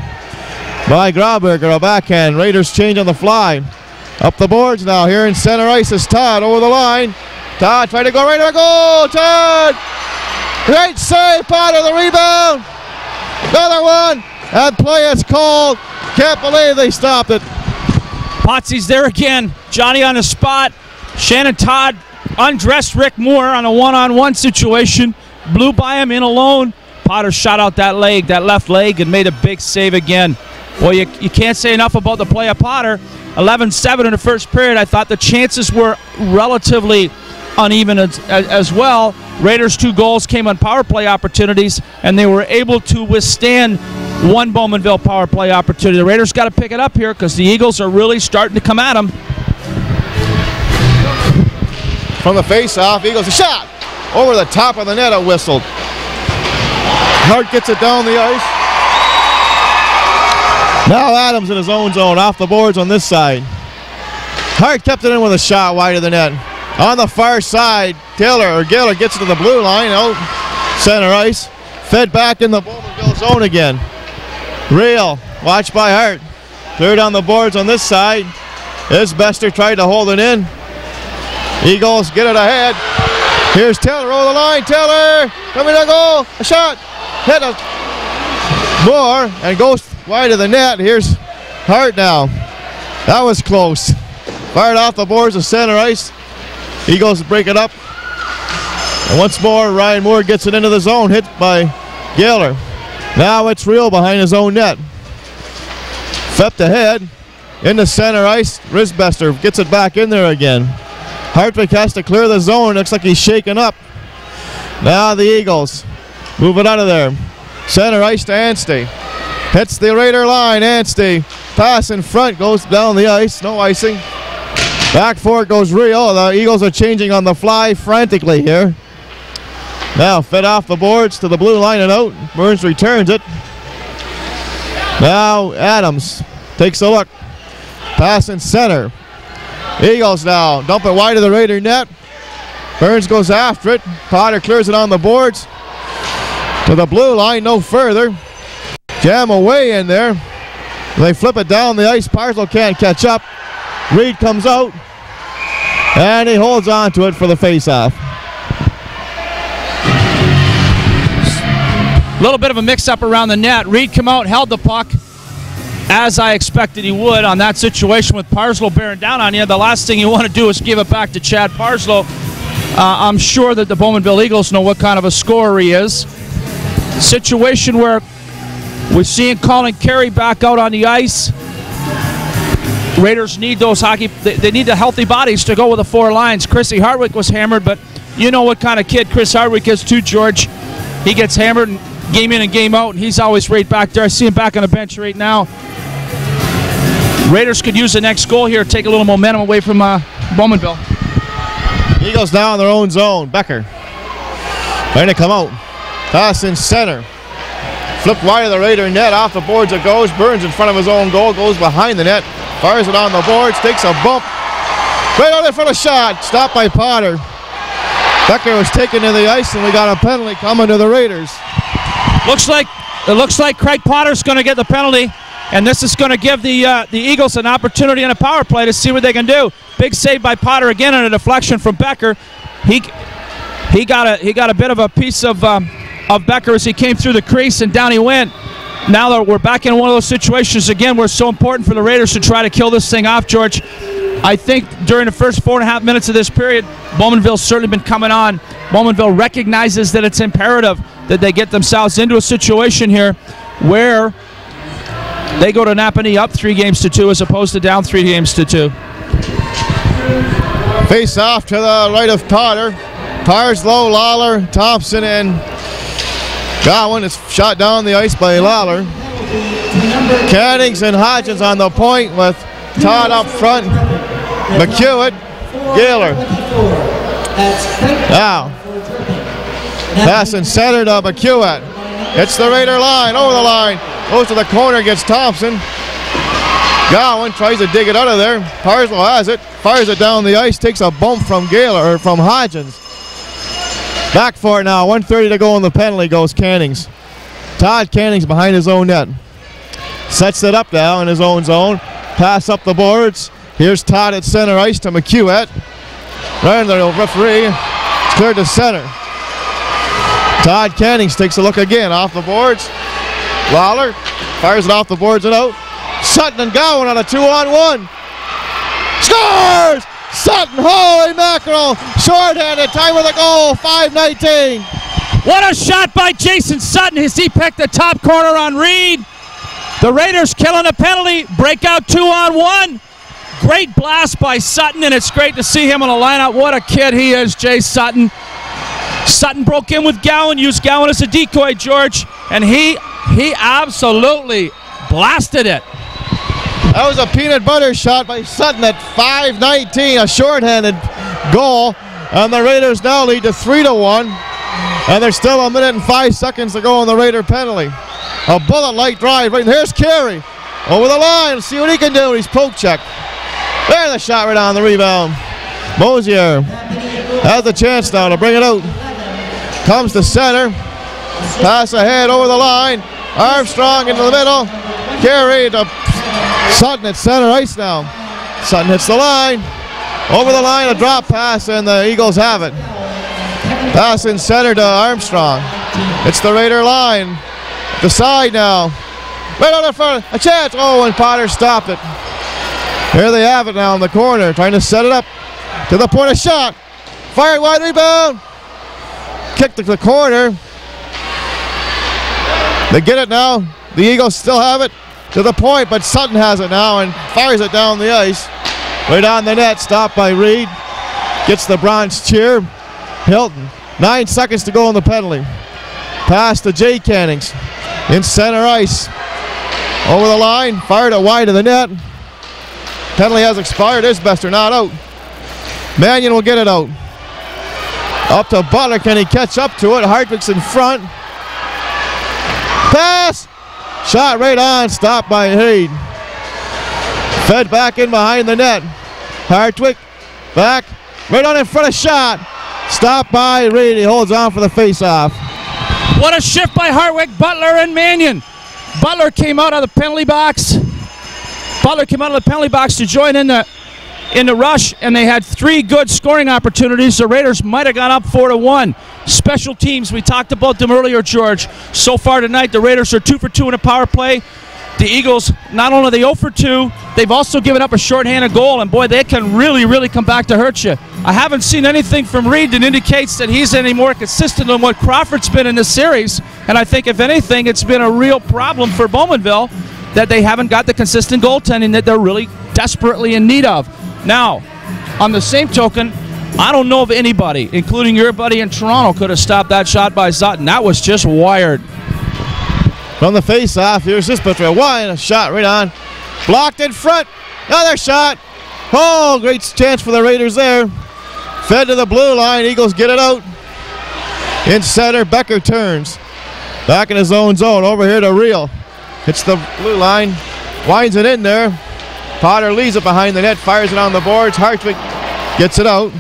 By Grauberger. A backhand. Raiders change on the fly. Up the boards now. Here in center ice is Todd over the line. Todd trying to go right to the goal. Todd! Great save. Potter the rebound. Another one. And play is called. Can't believe they stopped it. Potsy's there again. Johnny on the spot. Shannon Todd undressed Rick Moore on a one-on-one situation. Blew by him in alone. Potter shot out that leg, that left leg, and made a big save again. Well, you can't say enough about the play of Potter. 11-7 in the first period. I thought the chances were relatively uneven as well. Raiders' 2 goals came on power play opportunities, and they were able to withstand one Bowmanville power play opportunity. The Raiders got to pick it up here because the Eagles are really starting to come at them. From the face-off, Eagles a shot. Over the top of the net, it whistled. Hart gets it down the ice. Now Adams in his own zone, off the boards on this side. Hart kept it in with a shot wide of the net. On the far side, Gaylor gets it to the blue line, out center ice. Fed back in the Bowmanville zone again. Real, watched by Hart. Cleared on the boards on this side. Isbester tried to hold it in. Eagles get it ahead. Here's Taylor over the line. Taylor coming to goal. A shot. Hit a more and goes wide of the net. Here's Hart now. That was close. Fired off the boards of center ice. Eagles break it up. And once more, Ryan Moore gets it into the zone. Hit by Gaylor. Now it's Real behind his own net. Fept ahead. Into center ice. Risbester gets it back in there again. Hartwick has to clear the zone. Looks like he's shaken up. Now the Eagles move it out of there. Center ice to Anstey. Hits the Raider line. Anstey. Pass in front. Goes down the ice. No icing. Back for it goes Real. The Eagles are changing on the fly frantically here. Now fed off the boards to the blue line and out. Burns returns it. Now Adams takes a look. Pass in center. Eagles now dump it wide of the Raider net. Burns goes after it. Potter clears it on the boards. To the blue line, no further. Jam away in there. They flip it down the ice. Parslow can't catch up. Reed comes out. And he holds on to it for the face-off. A little bit of a mix-up around the net. Reed come out, held the puck, as I expected he would on that situation with Parslow bearing down on you. The last thing you want to do is give it back to Chad Parslow. I'm sure that the Bowmanville Eagles know what kind of a scorer he is. Situation where we're seeing Colin Carey back out on the ice. Raiders need those they need the healthy bodies to go with the 4 lines. Chrissy Hardwick was hammered, but you know what kind of kid Chris Hardwick is too, George. He gets hammered game in and game out, and he's always right back there. I see him back on the bench right now. Raiders could use the next goal here, take a little momentum away from Bowmanville. Eagles now in their own zone. Becker trying to come out. Pass in center. Flip wide of the Raider net. Off the boards it goes. Burns in front of his own goal. Goes behind the net. Fires it on the boards. Takes a bump. Right out there for the shot. Stopped by Potter. Becker was taken to the ice, and we got a penalty coming to the Raiders. It looks like Craig Potter's going to get the penalty, and this is going to give the Eagles an opportunity on a power play to see what they can do. Big save by Potter again on a deflection from Becker. He got a bit of a piece of Becker as he came through the crease, and down he went. Now that we're back in one of those situations again where it's so important for the Raiders to try to kill this thing off, George. I think during the first 4.5 minutes of this period, Bowmanville's certainly been coming on. Bowmanville recognizes that it's imperative that they get themselves into a situation here where they go to Napanee up 3-2 as opposed to down 3-2. Face off to the right of Potter. Parslow, Lawler, Thompson, and Gowan is shot down the ice by Lawler. Cannings and Hodgins on the point with Todd up front. McQuat, Gaylor. Now, passing center to McQuat. It's the Raider line, over the line. Goes to the corner, gets Thompson. Gowan tries to dig it out of there. Parslow has it, fires it down the ice, takes a bump from Gaylor, or from Hodgins. Back for it now, 1:30 to go in the penalty goes Cannings. Todd Cannings behind his own net. Sets it up now in his own zone. Pass up the boards. Here's Todd at center ice to McQuat. Right under the referee. It's cleared to center. Todd Cannings takes a look again off the boards. Lawler fires it off the boards and out. Sutton and Gowan on a 2-on-1. Scores! Sutton, holy mackerel! Short-handed, time of the goal, 5:19. What a shot by Jason Sutton as he picked the top corner on Reed. The Raiders killing a penalty, breakout 2-on-1. Great blast by Sutton, and it's great to see him on the lineup. What a kid he is, Jay Sutton. Sutton broke in with Gowan, used Gowan as a decoy, George, and he absolutely blasted it. That was a peanut butter shot by Sutton at 5:19, a shorthanded goal, and the Raiders now lead to 3-1, and there's still 1 minute and 5 seconds to go on the Raider penalty. A bullet-like drive, right there's Carey, over the line, let's see what he can do, he's poke checked. There's the shot right on the rebound. Mosier has the chance now to bring it out. Comes to center, pass ahead over the line, Armstrong into the middle, Carey to Sutton at center ice now. Sutton hits the line, over the line, a drop pass, and the Eagles have it. Pass in center to Armstrong. It's the Raider line. The side now. Right on the front, a chance. Oh, and Potter stopped it. Here they have it now in the corner, trying to set it up to the point of shot. Fired wide rebound. Kicked to the corner. They get it now. The Eagles still have it to the point, but Sutton has it now and fires it down the ice. Right on the net, stopped by Reed. Gets the bronze cheer. Hilton, 9 seconds to go on the penalty. Pass to Jay Cannings. In center ice. Over the line, fired it wide of the net. Penalty has expired. Isbester not out. Mannion will get it out. Up to Butler. Can he catch up to it? Hartwick's in front. Pass. Shot right on. Stopped by Reed. Fed back in behind the net. Hartwick back. Right on in front of shot. Stopped by Reed. He holds on for the face-off. What a shift by Hartwick, Butler, and Mannion. Butler came out of the penalty box. To join in the rush, and they had 3 good scoring opportunities. The Raiders might have gone up 4-1. Special teams, we talked about them earlier, George. So far tonight, the Raiders are 2 for 2 in a power play. The Eagles, not only are they 0 for 2, they've also given up a shorthanded goal, and boy, they can really come back to hurt you. I haven't seen anything from Reed that indicates that he's any more consistent than what Crawford's been in this series, and I think, if anything, it's been a real problem for Bowmanville that they haven't got the consistent goaltending that they're really desperately in need of. Now, on the same token, I don't know if anybody, including your buddy in Toronto, could have stopped that shot by Sutton. That was just wired. From the face-off, here's this pitcher. A shot right on. Blocked in front. Another shot. Oh, great chance for the Raiders there. Fed to the blue line. Eagles get it out. In center, Becker turns. Back in his own zone. Over here to Reel. Hits the blue line. Winds it in there. Potter leaves it behind the net. Fires it on the boards. Hartwig gets it out.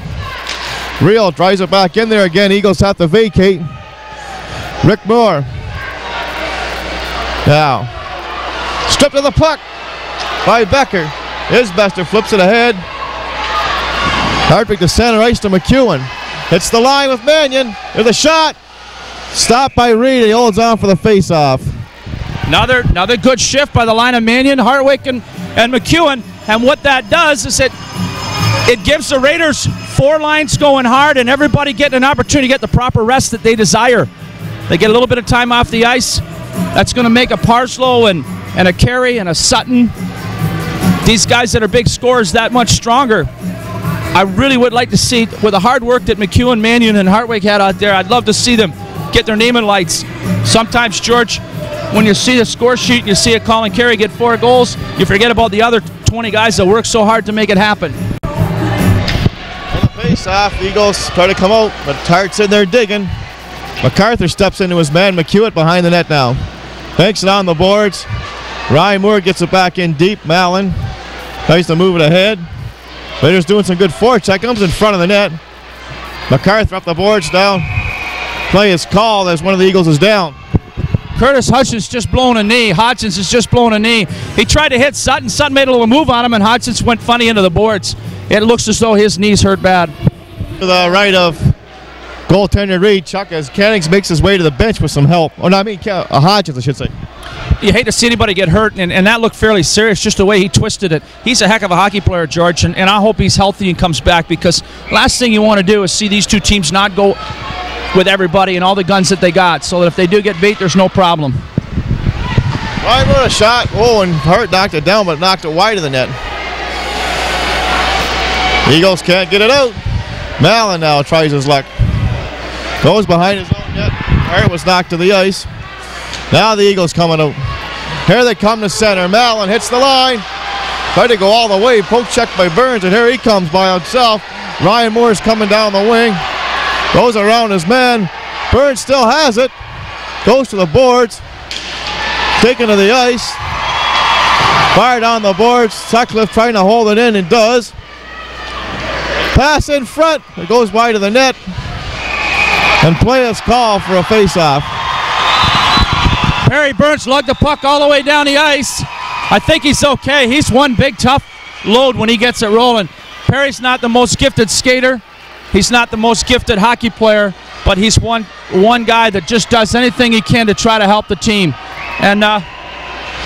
Reel drives it back in there again. Eagles have to vacate. Rick Moore. Now, stripped of the puck by Becker. Isbester flips it ahead. Hartwig to center ice to McEwen. Hits the line with Mannion. There's a shot. Stopped by Reed. He holds on for the face-off. Another good shift by the line of Mannion, Hartwig, and McEwen. And what that does is it gives the Raiders 4 lines going hard and everybody getting an opportunity to get the proper rest that they desire. They get a little bit of time off the ice. That's going to make a Parslow and a Carey and a Sutton, these guys that are big scorers, that much stronger. I really would like to see, with the hard work that McEwen, Mannion, and Hartwig had out there, I'd love to see them get their name in lights. Sometimes, George, when you see the score sheet and you see a Colin Carey get 4 goals, you forget about the other 20 guys that work so hard to make it happen. On the face-off, Eagles try to come out, but Tart's in there digging. MacArthur steps into his man, McQuat, behind the net now. Banks it on the boards. Ryan Moore gets it back in deep. Mallon tries to move it ahead. Raiders doing some good forecheck. Comes in front of the net. MacArthur up the boards down. Play is called as one of the Eagles is down. Curtis Hodgins just blown a knee. Hodgins has just blown a knee. He tried to hit Sutton. Sutton made a little move on him, and Hodgins went funny into the boards. It looks as though his knee's hurt bad. To the right of goaltender Reed, Chuck, as Cannings makes his way to the bench with some help. Oh, no, I mean Hodgins, I should say. You hate to see anybody get hurt, and that looked fairly serious, just the way he twisted it. He's a heck of a hockey player, George, and I hope he's healthy and comes back, because last thing you want to do is see these two teams not go with everybody and all the guns that they got, so that if they do get beat, there's no problem. Ryan Moore a shot. Oh, and Hart knocked it down, but knocked it wide of the net. Eagles can't get it out. Mallon now tries his luck. Goes behind his own net. Hart was knocked to the ice. Now the Eagles coming out. Here they come to center. Mallon hits the line. Tried to go all the way. Poke check by Burns, and here he comes by himself. Ryan Moore's coming down the wing. Goes around his man. Burns still has it. Goes to the boards. Taken to the ice. Fired on the boards. Sutcliffe trying to hold it in, and does. Pass in front. It goes wide of the net. And play is called for a face-off. Perry Burns lugged the puck all the way down the ice. I think he's okay. He's one big tough load when he gets it rolling. Perry's not the most gifted skater. He's not the most gifted hockey player, but he's one guy that just does anything he can to try to help the team. And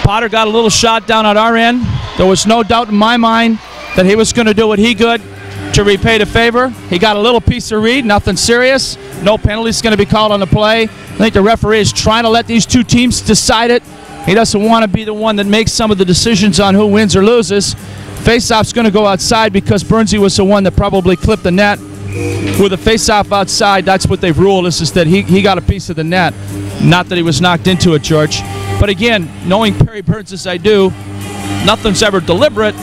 Potter got a little shot down at our end. There was no doubt in my mind that he was going to do what he could to repay the favor. He got a little piece of read, nothing serious. No penalties going to be called on the play. I think the referee is trying to let these two teams decide it. He doesn't want to be the one that makes some of the decisions on who wins or loses. Faceoff's going to go outside because Burnsy was the one that probably clipped the net. With a face-off outside, that's what they've ruled, is that he got a piece of the net. Not that he was knocked into it, George. But again, knowing Perry Burns as I do, nothing's ever deliberate,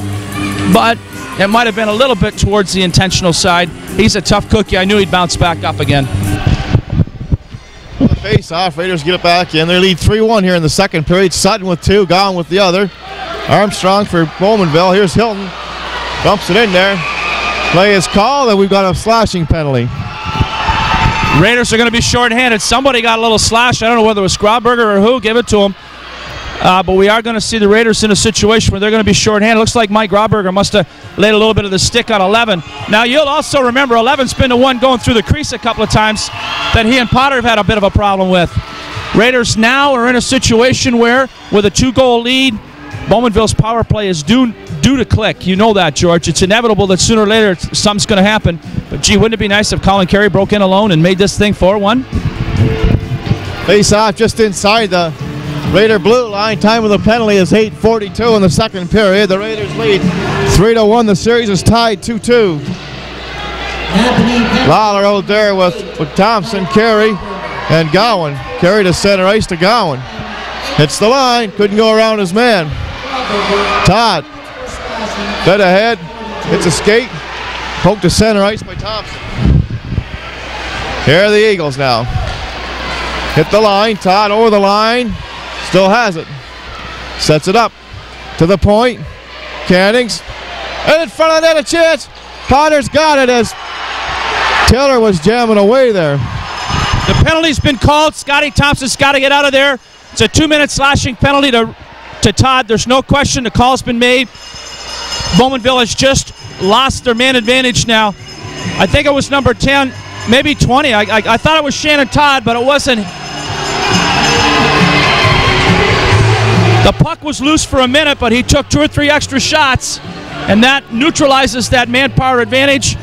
but it might have been a little bit towards the intentional side. He's a tough cookie. I knew he'd bounce back up again. The face-off, Raiders get it back in. They lead 3-1 here in the second period. Sutton with 2, Gowan with the other. Armstrong for Bowmanville. Here's Hilton. Dumps it in there. Play is called, and we've got a slashing penalty. Raiders are going to be shorthanded. Somebody got a little slash. I don't know whether it was Grauberger or who. Give it to him. But we are going to see the Raiders in a situation where they're going to be shorthanded. Looks like Mike Grauberger must have laid a little bit of the stick on 11. Now, you'll also remember 11's been the one going through the crease a couple of times that he and Potter have had a bit of a problem with. Raiders now are in a situation where, with a 2-goal lead, Bowmanville's power play is due to click. You know that, George. It's inevitable that sooner or later something's going to happen. But, gee, wouldn't it be nice if Colin Carey broke in alone and made this thing 4-1? Face-off just inside the Raider blue line. Time of the penalty is 8:42 in the second period. The Raiders lead 3-1. The series is tied 2-2. Lawler out there with Thompson, Carey, and Gowan. Carey to center ice to Gowan. Hits the line. Couldn't go around his man. Todd. Dead ahead. Hits a skate. Poked to center ice by Thompson. Here are the Eagles now. Hit the line. Todd over the line. Still has it. Sets it up to the point. Cannings. And in front of that, a chance. Potter's got it as Taylor was jamming away there. The penalty's been called. Scotty Thompson's got to get out of there. It's a 2-minute slashing penalty to Todd. There's no question the call's been made. Bowmanville has just lost their man advantage now. I think it was number 10, maybe 20. I thought it was Shannon Todd, but it wasn't. The puck was loose for a minute, but he took 2 or 3 extra shots, and that neutralizes that manpower advantage.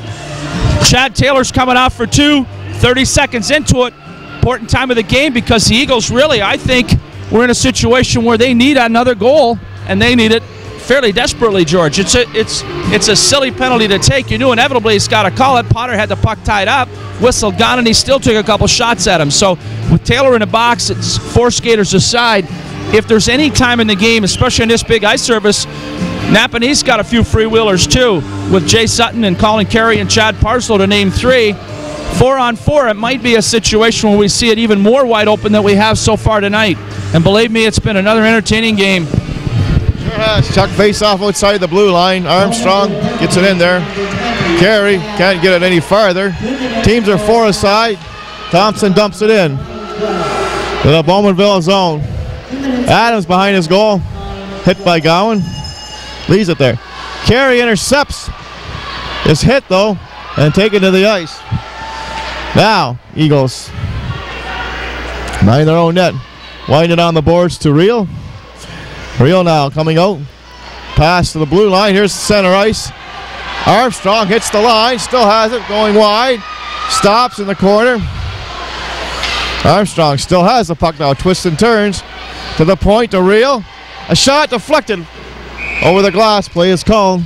Chad Taylor's coming out for 2, 30 seconds into it. Important time of the game because the Eagles really, I think, were in a situation where they need another goal, and they need it fairly desperately, George. It's a silly penalty to take. You knew inevitably he's got to call it. Potter had the puck tied up, whistle gone, and he still took a couple shots at him. So with Taylor in the box, it's 4 skaters aside. If there's any time in the game, especially in this big ice service, Napanee's got a few freewheelers too, with Jay Sutton and Colin Carey and Chad Parslow to name 3. 4-on-4, it might be a situation where we see it even more wide open than we have so far tonight. And believe me, it's been another entertaining game. Sure has. Chuck face off outside the blue line. Armstrong gets it in there. Carey can't get it any farther. Teams are 4 aside. Thompson dumps it in to the Bowmanville zone. Adams behind his goal. Hit by Gowan. Leaves it there. Carey intercepts. Is hit though and taken to the ice. Now, Eagles behind their own net. Wind it on the boards to Reel. Reel now coming out. Pass to the blue line. Here's the center ice. Armstrong hits the line. Still has it. Going wide. Stops in the corner. Armstrong still has the puck now. Twists and turns to the point to Reel. A shot deflected over the glass. Play is called.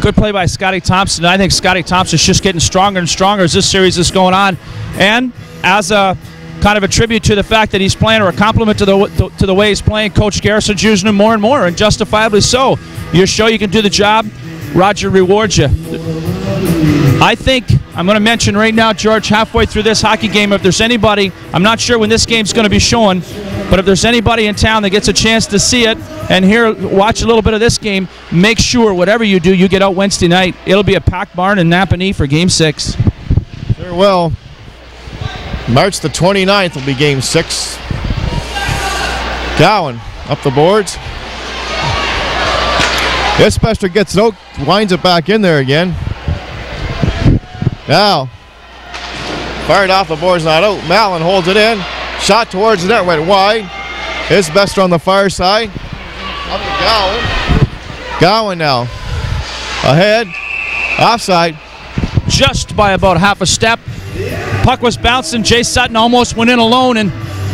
Good play by Scotty Thompson. I think Scotty Thompson's just getting stronger and stronger as this series is going on. And as a kind of a tribute to the fact that he's playing, or a compliment to the way he's playing, Coach Garrison's using him more and more, and justifiably so. You show you can do the job, Roger rewards you. I think I'm going to mention right now, George, halfway through this hockey game, if there's anybody, I'm not sure when this game's going to be shown, but if there's anybody in town that gets a chance to see it and watch a little bit of this game, make sure whatever you do, you get out Wednesday night. It'll be a packed barn in Napanee for Game 6. Sure will. March the 29th will be Game 6. Gowan up the boards. Isbester gets it out, winds it back in there again. Now, fired off the boards, not out. Mallon holds it in. Shot towards the net, went wide. Isbester on the far side. Up to Gowan. Gowan now. Ahead. Offside. Just by about half a step. Puck was bouncing. Jay Sutton almost went in alone. And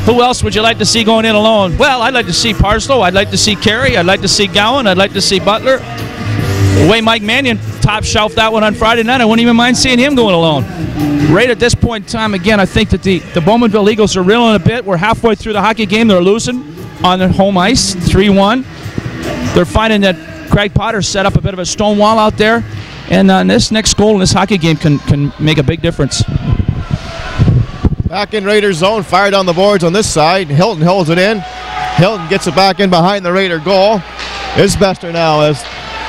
who else would you like to see going in alone? Well, I'd like to see Parslow. I'd like to see Carey. I'd like to see Gowan. I'd like to see Butler. The way Mike Mannion top shelved that one on Friday night, I wouldn't even mind seeing him going alone. Right at this point in time, again, I think that the Bowmanville Eagles are reeling a bit. We're halfway through the hockey game. They're losing on their home ice, 3-1. They're finding that Craig Potter set up a bit of a stone wall out there, and this next goal in this hockey game can make a big difference. Back in Raiders zone, fired on the boards on this side. Hilton holds it in. Hilton gets it back in behind the Raider goal. Isbester now as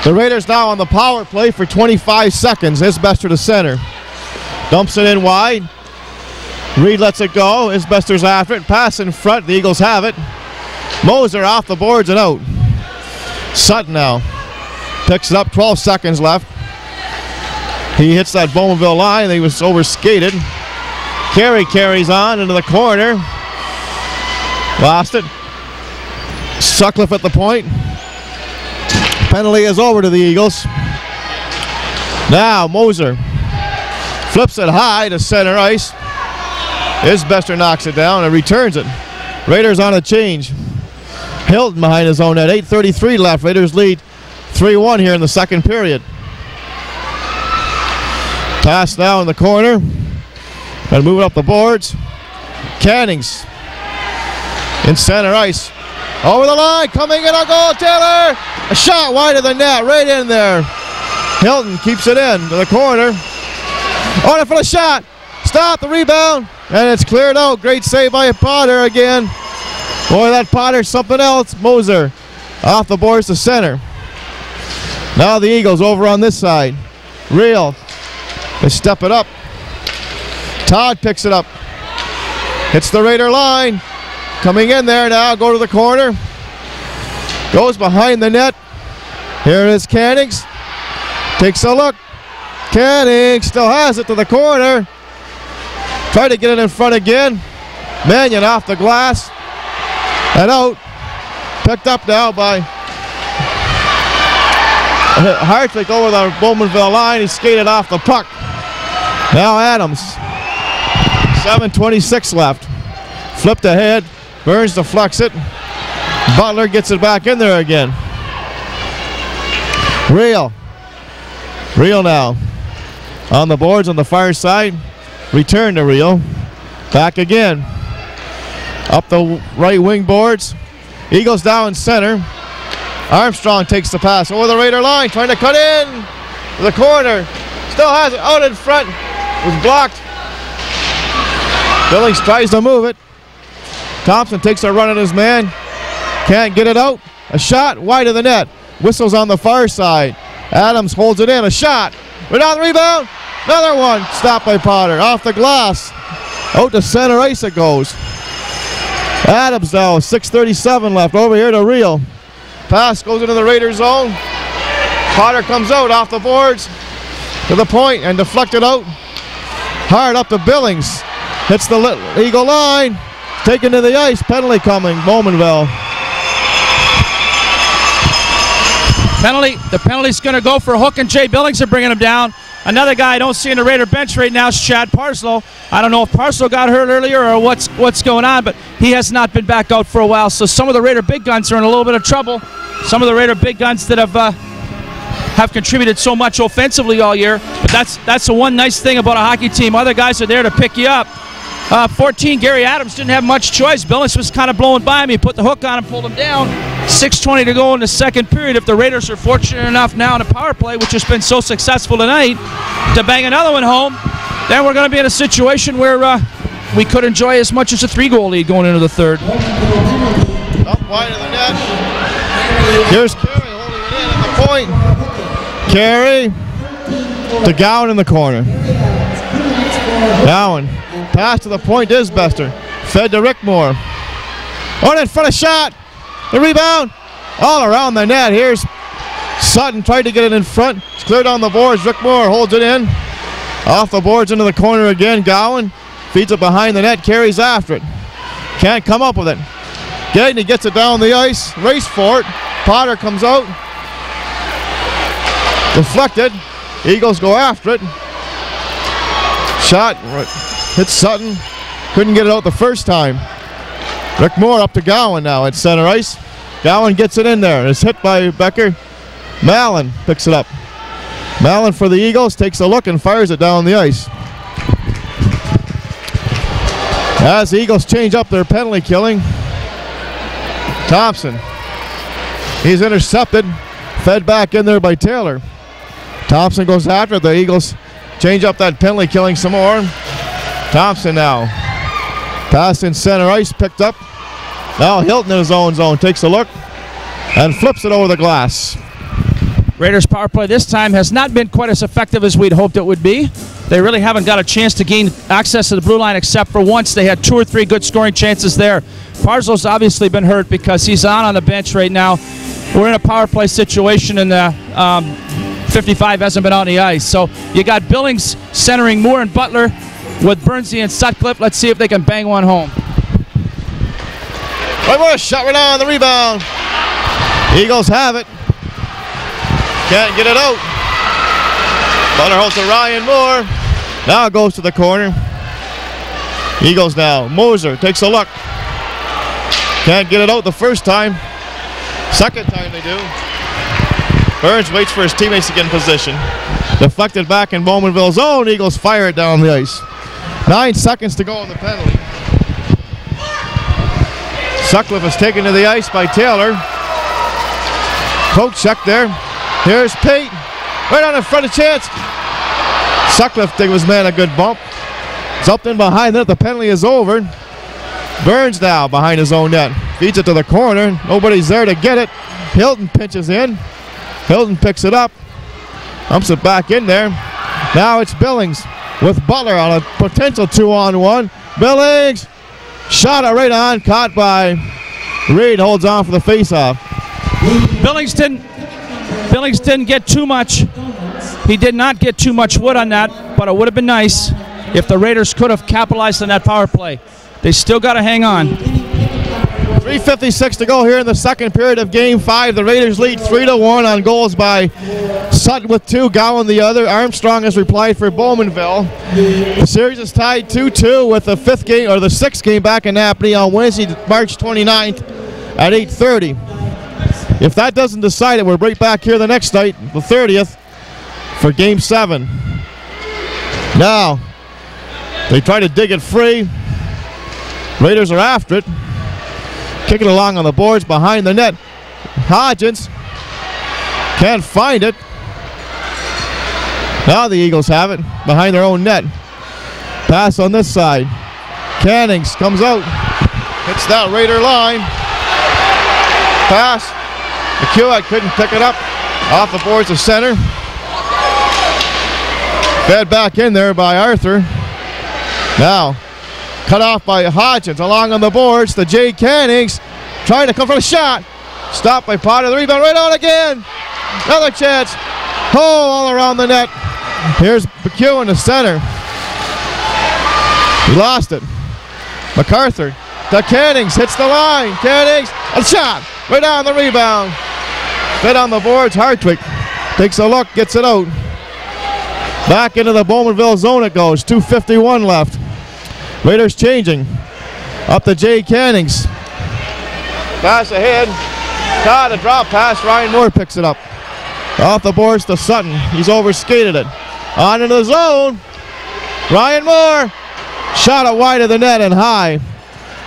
the Raiders now on the power play for 25 seconds. Isbester to center. Dumps it in wide. Reed lets it go. Isbester's after it. Pass in front. The Eagles have it. Moser off the boards and out. Sutton now picks it up. 12 seconds left. He hits that Bowmanville line. He was over-skated. Carey carries on into the corner. Lost it. Sutcliffe at the point. Penalty is over to the Eagles. Now Moser flips it high to center ice. Isbester knocks it down and returns it. Raiders on a change. Hilton behind his own net. 8:33 left. Raiders lead 3-1 here in the second period. Pass now in the corner. And moving up the boards. Cannings in center ice. Over the line, coming in a goal, Taylor! A shot wide of the net, right in there. Hilton keeps it in to the corner. On it for the shot. Stop the rebound. And it's cleared out. Great save by Potter again. Boy, that Potter's something else. Moser off the boards to center. Now the Eagles over on this side. Reel. They step it up. Todd picks it up. Hits the Raider line. Coming in there now, go to the corner. Goes behind the net. Here is Cannings. Takes a look. Cannings still has it to the corner. Try to get it in front again. Mannion off the glass. And out. Picked up now by Hartwig over the Bowmanville line. He skated off the puck. Now Adams. 7:26 left. Flipped ahead. Burns deflects it. Butler gets it back in there again. Real now. On the boards on the far side. Return to Real. Back again. Up the right wing boards. Eagles down center. Armstrong takes the pass over the Raider line, trying to cut in to the corner. Still has it out in front. Was blocked. Billings tries to move it. Thompson takes a run at his man. Can't get it out. A shot wide of the net. Whistles on the far side. Adams holds it in. A shot. Right on the rebound. Another one. Stopped by Potter. Off the glass. Out to center ice it goes. Adams now. 6:37 left. Over here to Real. Pass goes into the Raider zone. Potter comes out off the boards to the point and deflected out. Hard up to Billings. Hits the Eagle line. Taken to the ice. Penalty coming. Bowmanville. The penalty's going to go for Hook and Jay Billings are bringing him down. Another guy I don't see in the Raider bench right now is Chad Parslow. I don't know if Parslow got hurt earlier or what's going on, but he has not been back out for a while. So some of the Raider big guns are in a little bit of trouble. Some of the Raider big guns that have contributed so much offensively all year. But that's the one nice thing about a hockey team. Other guys are there to pick you up. 14, Gary Adams didn't have much choice. Billings was kind of blowing by him. He put the hook on and pulled him down. 6:20 to go in the second period. If the Raiders are fortunate enough now in a power play, which has been so successful tonight, to bang another one home, then we're going to be in a situation where we could enjoy as much as a 3-goal lead going into the third. Up wide of the net. Here's Carey holding it in at the point. Carey to Gowan in the corner. Gowan. Pass to the point is Bester. Fed to Rickmore. On in front of shot. The rebound. All around the net. Here's Sutton. Tried to get it in front. It's cleared on the boards. Rickmore holds it in. Off the boards into the corner again. Gowan feeds it behind the net. Carries after it. Can't come up with it. He gets it down the ice. Race for it. Potter comes out. Deflected. Eagles go after it. Shot. Hits Sutton. Couldn't get it out the first time. Rick Moore up to Gowan now at center ice. Gowan gets it in there. It's hit by Becker. Mallon picks it up. Mallon for the Eagles takes a look and fires it down the ice. As the Eagles change up their penalty killing, Thompson. He's intercepted. Fed back in there by Taylor. Thompson goes after it. The Eagles change up that penalty killing some more. Thompson now. Pass in center ice, picked up. Now Hilton in his own zone takes a look and flips it over the glass. Raiders power play this time has not been quite as effective as we'd hoped it would be. They really haven't got a chance to gain access to the blue line except for once. They had 2 or 3 good scoring chances there. Parslow's obviously been hurt because he's on the bench right now. We're in a power play situation and the 55 hasn't been on the ice. So you got Billings centering Moore and Butler with Bernsey and Sutcliffe. Let's see if they can bang one home. Right more, shot right on the rebound. Eagles have it. Can't get it out. Butler holds to Ryan Moore. Now it goes to the corner. Eagles now. Moser takes a look. Can't get it out the first time. Second time they do. Burns waits for his teammates to get in position. Deflected back in Bowmanville's zone. Eagles fire it down the ice. 9 seconds to go on the penalty. Sutcliffe is taken to the ice by Taylor. Poke check there. Here's Pate. Right on in front of chance. Sutcliffe gave his man a good bump. It's up in behind that. The penalty is over. Burns now behind his own net. Feeds it to the corner. Nobody's there to get it. Hilton pinches in. Hilton picks it up. Humps it back in there. Now it's Billings with Butler on a potential 2-on-1. Billings shot it right on. Caught by Reed. Holds on for the faceoff. Billings didn't get too much. He did not get too much wood on that, but it would have been nice if the Raiders could have capitalized on that power play. They still got to hang on. 3:56 to go here in the second period of Game 5. The Raiders lead 3-1 on goals by Sutton with 2, Gowan the other. Armstrong has replied for Bowmanville. The series is tied 2-2 with the 6th game back in Napanee on Wednesday, March 29th at 8:30. If that doesn't decide it, we're right back here the next night, the 30th, for Game 7. Now, they try to dig it free. Raiders are after it. Kicking along on the boards behind the net. Hodgins can't find it. Now the Eagles have it behind their own net. Pass on this side. Cannings comes out. Hits that Raider line. Pass. McQuat couldn't pick it up. Off the boards to center. Fed back in there by Arthur. Now, cut off by Hodgins. Along on the boards, the Jay Cannings trying to come for a shot. Stopped by Potter. The rebound right on again. Another chance. Oh, all around the net. Here's McQuat in the center. He lost it. MacArthur to Cannings. Hits the line. Cannings. A shot. Right on the rebound. Fed on the boards. Hartwig takes a look. Gets it out. Back into the Bowmanville zone it goes. 2:51 left. Raiders changing. Up to Jay Cannings. Pass ahead. Todd, a drop pass. Ryan Moore picks it up. Off the boards to Sutton. He's overskated it. On into the zone. Ryan Moore. Shot it wide of the net and high.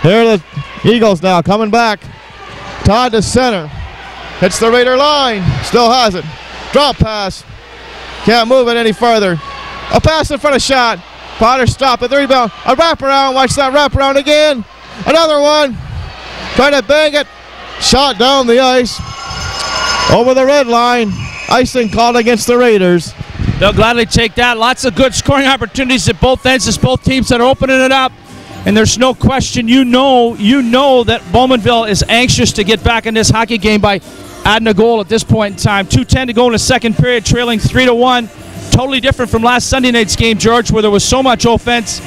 Here are the Eagles now coming back. Todd to center. Hits the Raider line. Still has it. Drop pass. Can't move it any further. A pass in front of shot. Potter stopped at the rebound. A wraparound. Watch that wraparound again. Another one. Trying to bang it. Shot down the ice. Over the red line. Icing called against the Raiders. They'll gladly take that. Lots of good scoring opportunities at both ends. It's both teams that are opening it up. And there's no question, you know that Bowmanville is anxious to get back in this hockey game by adding a goal at this point in time. 2:10 to go in the second period, trailing 3-1. Totally different from last Sunday night's game, George, where there was so much offense.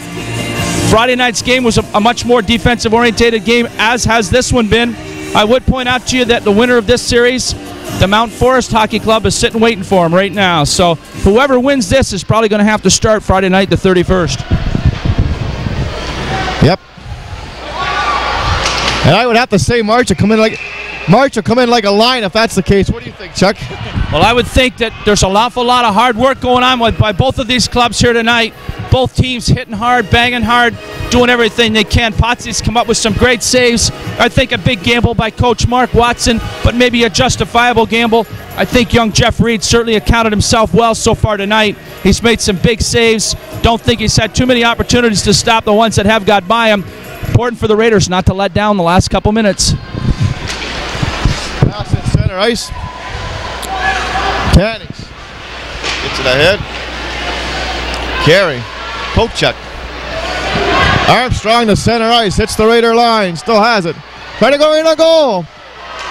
Friday night's game was a much more defensive-orientated game, as has this one been. I would point out to you that the winner of this series, the Mount Forest Hockey Club, is sitting waiting for him right now. So whoever wins this is probably going to have to start Friday night the 31st. Yep. And I would have to say March will come in like a line if that's the case. What do you think, Chuck? Well, I would think that there's an awful lot of hard work going on by both of these clubs here tonight. Both teams hitting hard, banging hard, doing everything they can. Potsy's come up with some great saves. I think a big gamble by Coach Mark Watson, but maybe a justifiable gamble. I think young Jeff Reed certainly accounted himself well so far tonight. He's made some big saves. Don't think he's had too many opportunities to stop the ones that have got by him. Important for the Raiders not to let down the last couple minutes. Pass in center ice. Cannings gets it ahead. Carey. Kochuk. Armstrong to center ice. Hits the Raider line. Still has it. Trying to go in a goal.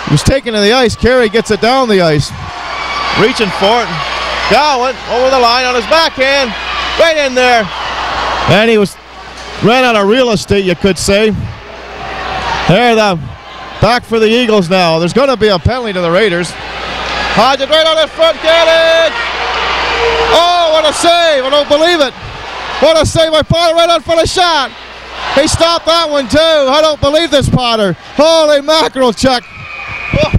He was taken to the ice. Carey gets it down the ice. Reaching for it. Gowan over the line on his backhand. Right in there. And he ran out of real estate, you could say. There, the back for the Eagles now. There's going to be a penalty to the Raiders. Hodgins right on the front. Get it! Oh, what a save. I don't believe it. What a save by Potter right on front of shot. He stopped that one too. I don't believe this, Potter. Holy mackerel, Chuck. Oh.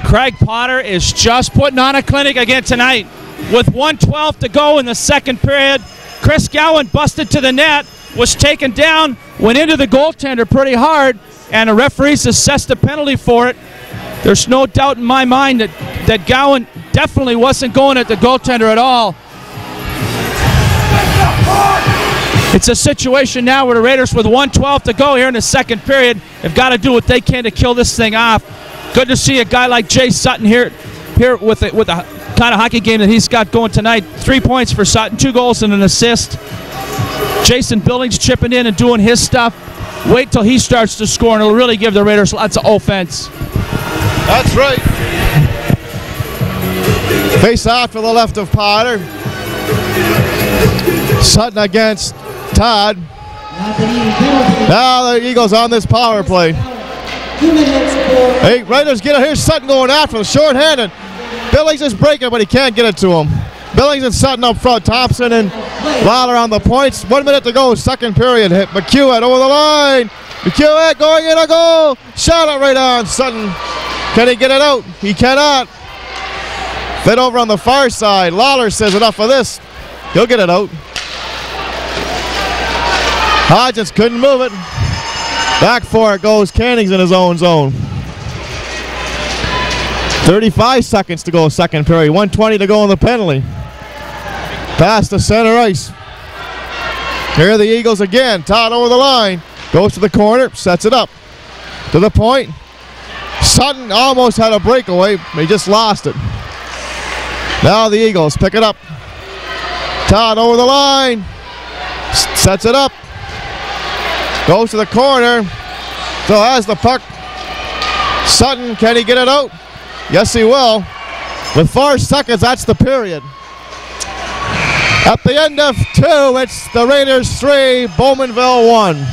Craig Potter is just putting on a clinic again tonight. With 1:12 to go in the second period, Chris Gowan busted to the net, was taken down, went into the goaltender pretty hard, and the referees assessed a penalty for it. There's no doubt in my mind that Gowan definitely wasn't going at the goaltender at all. It's a situation now where the Raiders, with 1:12 to go here in the second period, have got to do what they can to kill this thing off. Good to see a guy like Jay Sutton here with a kind of hockey game that he's got going tonight. 3 points for Sutton, 2 goals and an assist. Jason Billings chipping in and doing his stuff. Wait till he starts to score, and it'll really give the Raiders lots of offense. That's right. Face off to the left of Potter. Sutton against Todd. Now the Eagles on this power play. Hey, Raiders get it. Here's Sutton going after him, short-handed. Billings is breaking, but he can't get it to him. Billings and Sutton up front. Thompson and Lawler on the points. 1 minute to go, second period. Hit McQuat over the line. McQuat going in a goal. Shot it right on. Sutton Can he get it out? He cannot. Then over on the far side, Lawler says enough of this. He'll get it out. Hodgins couldn't move it. Back for it goes Cannings in his own zone. 35 seconds to go second period. 1:20 to go in the penalty. Pass to center ice. Here are the Eagles again. Todd over the line. Goes to the corner. Sets it up. To the point. Sutton almost had a breakaway. He just lost it. Now the Eagles pick it up. Todd over the line. Sets it up. Goes to the corner. So has the puck. Sutton, can he get it out? Yes, he will. With 4 seconds, that's the period. At the end of 2, it's the Raiders 3, Bowmanville 1.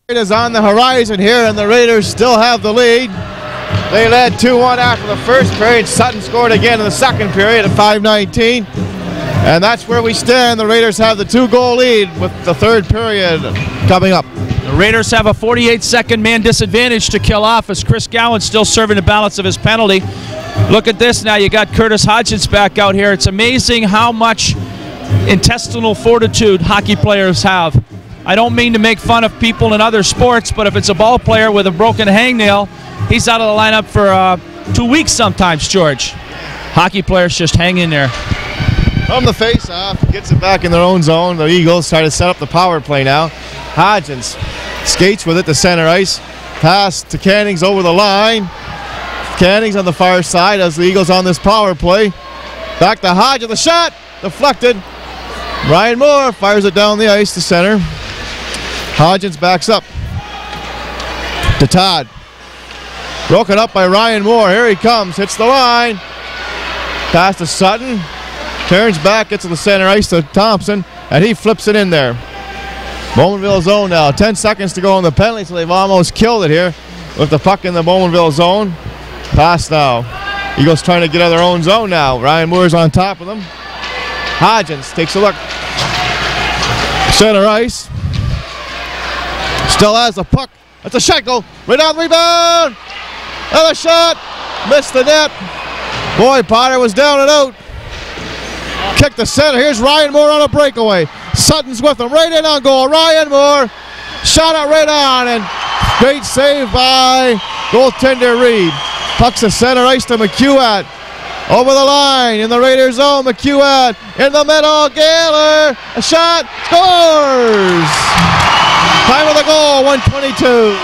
It is on the horizon here, and the Raiders still have the lead. They led 2-1 after the first period. Sutton scored again in the second period at 5:19. And that's where we stand. The Raiders have the 2-goal lead with the third period coming up. The Raiders have a 48-second man disadvantage to kill off as Chris Gowan's still serving the balance of his penalty. Look at this now. You got Curtis Hodgins back out here. It's amazing how much intestinal fortitude hockey players have. I don't mean to make fun of people in other sports, but if it's a ball player with a broken hangnail, he's out of the lineup for 2 weeks sometimes, George. Hockey players just hang in there. From the face-off, gets it back in their own zone. The Eagles try to set up the power play now. Hodgins skates with it to center ice. Pass to Cannings over the line. Cannings on the far side as the Eagles on this power play. Back to Hodgins, the shot deflected. Ryan Moore fires it down the ice to center. Hodgins backs up to Todd. Broken up by Ryan Moore. Here he comes, hits the line. Pass to Sutton. Turns back, gets to the center ice to Thompson, and he flips it in there. Bowmanville zone now. 10 seconds to go in the penalty, so they've almost killed it here with the puck in the Bowmanville zone. Pass now. Eagles trying to get out of their own zone now. Ryan Moore's on top of them. Hodgins takes a look. Center ice. Still has the puck. That's a shot goal. Right on the rebound. Another shot. Missed the net. Boy, Potter was down and out. Kick to center. Here's Ryan Moore on a breakaway. Sutton's with him. Right in on goal. Ryan Moore. Shot it right on. And great save by goaltender Reed. Puck's to center ice to McQuat. Over the line in the Raiders zone. McQuat in the middle. Gaylor. A shot. Scores. Time of the goal. 1:22.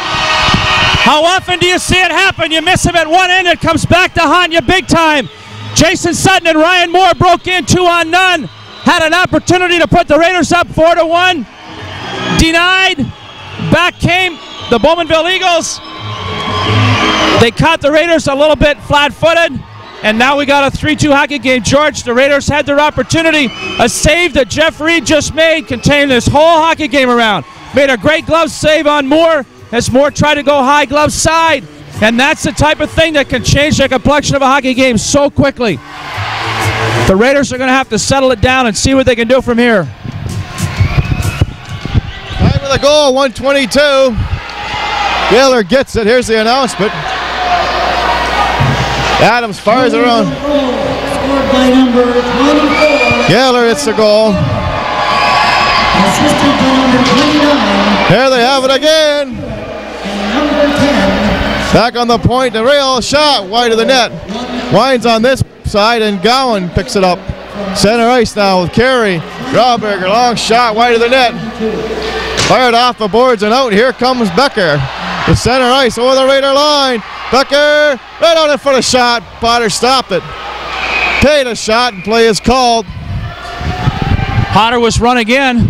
How often do you see it happen? You miss him at one end. It comes back to haunt you big time. Jason Sutton and Ryan Moore broke in 2-on-none. Had an opportunity to put the Raiders up 4-1. Denied. Back came the Bowmanville Eagles. They caught the Raiders a little bit flat-footed. And now we got a 3-2 hockey game. George, the Raiders had their opportunity. A save that Jeff Reed just made contained this whole hockey game around. Made a great glove save on Moore as Moore tried to go high glove side. And that's the type of thing that can change the complexion of a hockey game so quickly. The Raiders are going to have to settle it down and see what they can do from here. Time of the goal, 1:22. Gaylor gets it. Here's the announcement. Adams fires it around. Scored by number 24. Gaylor hits the goal. Assisted by number 29. Here they have it again. And number 10. Back on the point, the rail shot wide of the net. Wines on this side, and Gowan picks it up. Center ice now with Carey. Grauberger, long shot wide of the net. Fired off the boards and out. Here comes Becker. The center ice over the Raider line. Becker right out in front of shot. Potter stopped it. Paid a shot and play is called. Potter was run again.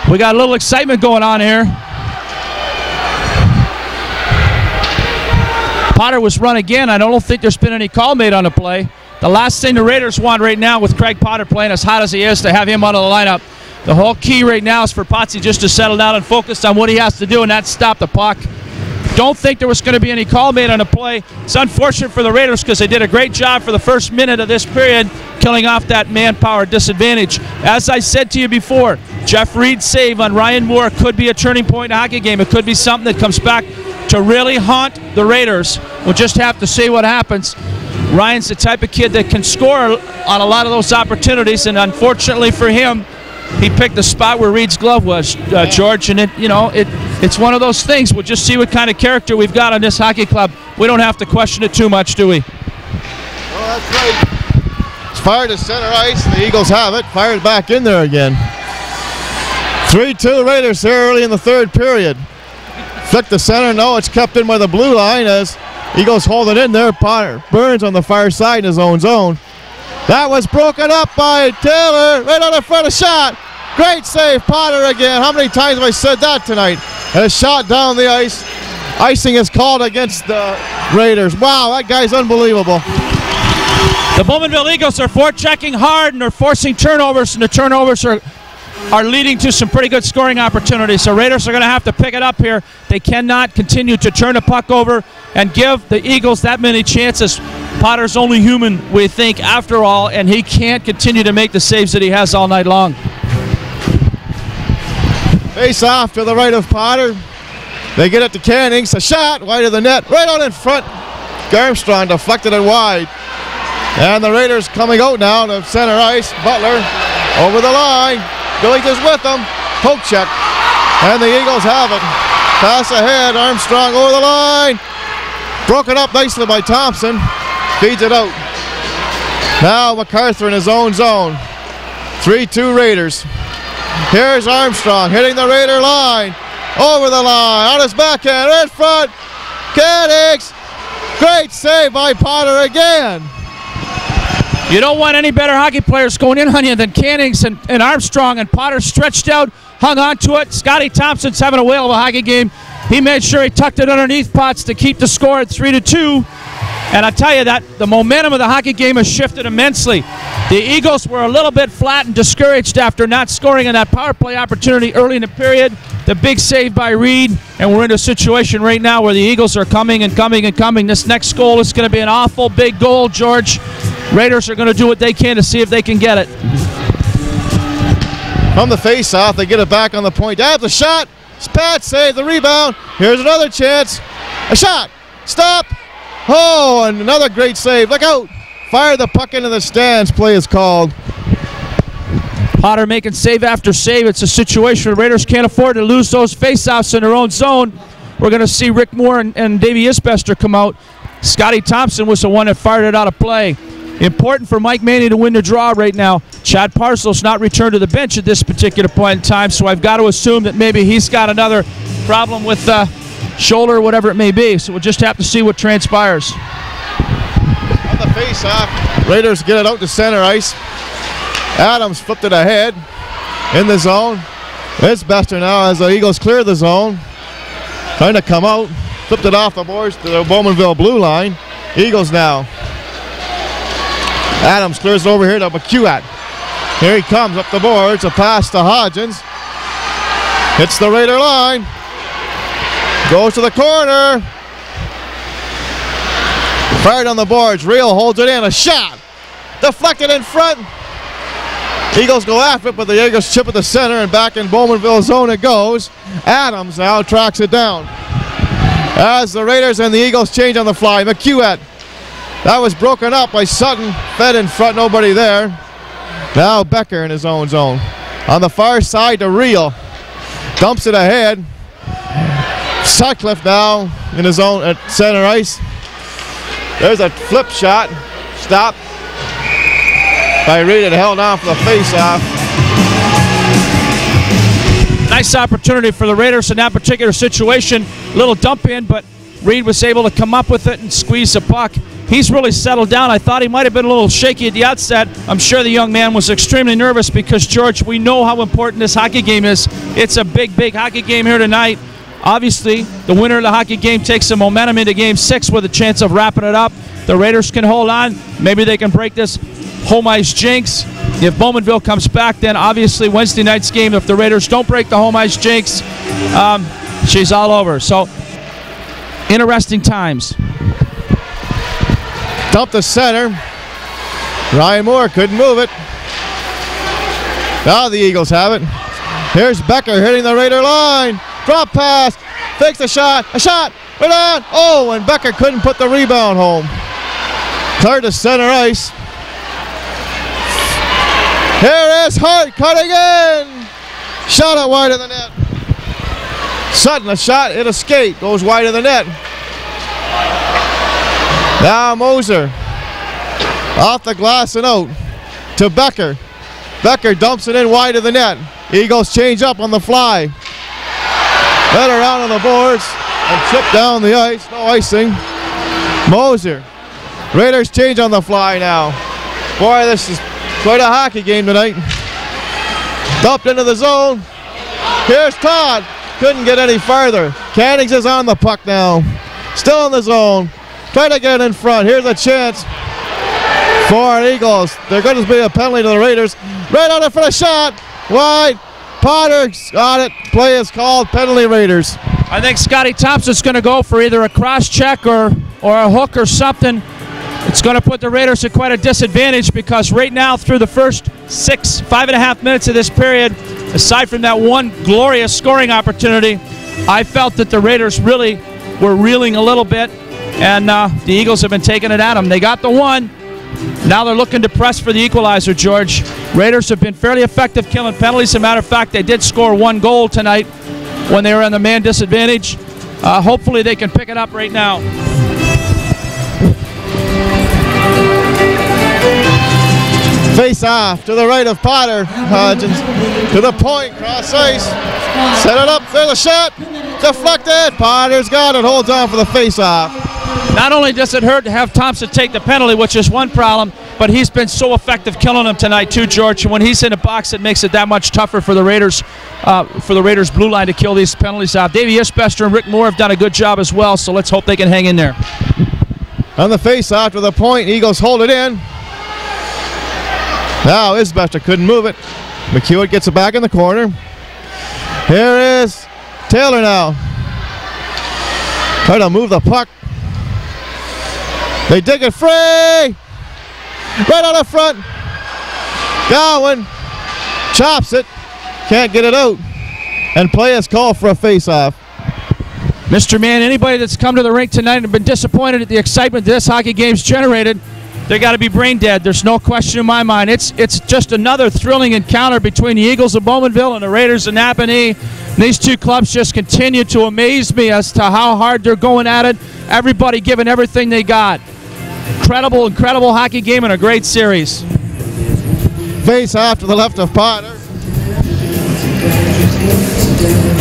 We got a little excitement going on here. Potter was run again. I don't think there's been any call made on the play. The last thing the Raiders want right now with Craig Potter playing as hot as he is to have him out of the lineup. The whole key right now is for Potsy just to settle down and focus on what he has to do, and that's stop the puck. Don't think there was going to be any call made on the play. It's unfortunate for the Raiders because they did a great job for the first minute of this period killing off that manpower disadvantage. As I said to you before, Jeff Reed's save on Ryan Moore could be a turning point in a hockey game. It could be something that comes back to really haunt the Raiders. We'll just have to see what happens. Ryan's the type of kid that can score on a lot of those opportunities, and unfortunately for him, he picked the spot where Reed's glove was, George, and it's one of those things. We'll just see what kind of character we've got on this hockey club. We don't have to question it too much, do we? Well, that's right. It's fired to center ice, and the Eagles have it. Fired back in there again. 3-2 Raiders here early in the third period. Flick to center. No, it's kept in by the blue line as Eagles hold it in there. Potter Burns on the far side in his own zone. That was broken up by Taylor. Right on the front of shot. Great save, Potter again. How many times have I said that tonight? And a shot down the ice. Icing is called against the Raiders. Wow, that guy's unbelievable. The Bowmanville Eagles are forechecking hard, and they're forcing turnovers, and the turnovers are leading to some pretty good scoring opportunities. So Raiders are going to have to pick it up here. They cannot continue to turn the puck over and give the Eagles that many chances. Potter's only human, we think, after all, and he can't continue to make the saves that he has all night long. Face off to the right of Potter. They get it to Cannings. A shot wide of the net, right on in front. Armstrong deflected it wide. And the Raiders coming out now to center ice. Butler over the line. Billy is with them. Poke check. And the Eagles have it. Pass ahead. Armstrong over the line. Broken up nicely by Thompson. Feeds it out. Now MacArthur in his own zone. 3-2 Raiders. Here's Armstrong hitting the Raider line. Over the line. On his backhand. In front. Cannings. Great save by Potter again. You don't want any better hockey players going in on you than Cannings and Armstrong, and Potter stretched out, hung on to it. Scotty Thompson's having a whale of a hockey game. He made sure he tucked it underneath Potts to keep the score at 3-2. And I tell you that the momentum of the hockey game has shifted immensely. The Eagles were a little bit flat and discouraged after not scoring in that power play opportunity early in the period. The big save by Reed, and we're in a situation right now where the Eagles are coming and coming and coming. This next goal is going to be an awful big goal, George. Raiders are going to do what they can to see if they can get it. From the face-off, they get it back on the point. Dabs a shot. Spat save the rebound. Here's another chance. A shot. Stop. Oh, and another great save. Look out. Fire the puck into the stands. Play is called. Potter making save after save. It's a situation where Raiders can't afford to lose those face-offs in their own zone. We're going to see Rick Moore and Davey Isbester come out. Scotty Thompson was the one that fired it out of play. Important for Mike Maney to win the draw right now. Chad Parcel's not returned to the bench at this particular point in time, so I've got to assume that maybe he's got another problem with shoulder or whatever it may be. So we'll just have to see what transpires. On the face-off, Raiders get it out to center ice. Adams flipped it ahead in the zone. It's Bester now as the Eagles clear the zone. Trying to come out. Flipped it off the boards to the Bowmanville blue line. Eagles now. Adams clears it over here to McQuat. Here he comes up the boards. A pass to Hodgins. Hits the Raider line. Goes to the corner. Fired on the boards. Real holds it in. A shot. Deflected in front. Eagles go after it, but the Eagles chip at the center, and back in Bowmanville zone it goes. Adams now tracks it down. As the Raiders and the Eagles change on the fly. McQuat. That was broken up by Sutton. Fed in front, nobody there. Now Becker in his own zone. On the far side to Real. Dumps it ahead. Sutcliffe now in his own at center ice. There's a flip shot. Stop by Reed and held on for the face-off. Nice opportunity for the Raiders in that particular situation. Little dump in, but Reed was able to come up with it and squeeze the puck. He's really settled down. I thought he might have been a little shaky at the outset. I'm sure the young man was extremely nervous because, George, we know how important this hockey game is. It's a big, big hockey game here tonight. Obviously, the winner of the hockey game takes some momentum into Game 6 with a chance of wrapping it up. The Raiders can hold on. Maybe they can break this home ice jinx. If Bowmanville comes back, then obviously Wednesday night's game, if the Raiders don't break the home ice jinx, she's all over. So, interesting times. Dump the center. Ryan Moore couldn't move it. Now the Eagles have it. Here's Becker hitting the Raider line. Drop pass. Fakes a shot. A shot. Right on. Oh, and Becker couldn't put the rebound home. Cleared to center ice. Here is Hart cutting in. Shot it wide of the net. Sutton, a shot, it escaped. Goes wide of the net. Now Moser. Off the glass and out to Becker. Becker dumps it in wide of the net. Eagles change up on the fly. Let around on the boards and chip down the ice. No icing. Moser. Raiders change on the fly now. Boy, this is quite a hockey game tonight. Dumped into the zone. Here's Todd. Couldn't get any farther. Cannings is on the puck now. Still in the zone. Try to get in front. Here's a chance for Eagles. They're going to be a penalty to the Raiders. Right on it for the shot. Wide. Potter got it. Play is called. Penalty Raiders. I think Scotty Thompson's going to go for either a cross check or a hook or something. It's going to put the Raiders at quite a disadvantage because right now through the first 5.5 minutes of this period, aside from that one glorious scoring opportunity, I felt that the Raiders really were reeling a little bit, and the Eagles have been taking it at them. They got the one. Now they're looking to press for the equalizer, George. Raiders have been fairly effective killing penalties. As a matter of fact, they did score one goal tonight when they were on the man disadvantage. Hopefully they can pick it up right now. Face off to the right of Potter. Hodgins to the point, cross ice. Set it up, there's a shot. Deflected. Potter's got it, holds on for the face off. Not only does it hurt to have Thompson take the penalty, which is one problem, but he's been so effective killing them tonight too, George. And when he's in the box, it makes it that much tougher for the Raiders blue line to kill these penalties off. Davey Isbester and Rick Moore have done a good job as well, so let's hope they can hang in there. On the face off to the point, Eagles hold it in. Now Isbester couldn't move it. McQuat gets it back in the corner. Here is Taylor now. Try to move the puck. They dig it free. Right on the front. Gowan chops it. Can't get it out. And play is called for a face-off. Mr. Mann, anybody that's come to the rink tonight and been disappointed at the excitement this hockey game's generated, they got to be brain dead. There's no question in my mind. It's just another thrilling encounter between the Eagles of Bowmanville and the Raiders of Napanee. These two clubs just continue to amaze me as to how hard they're going at it. Everybody giving everything they got. Incredible hockey game and a great series. Face off to the left of Potter.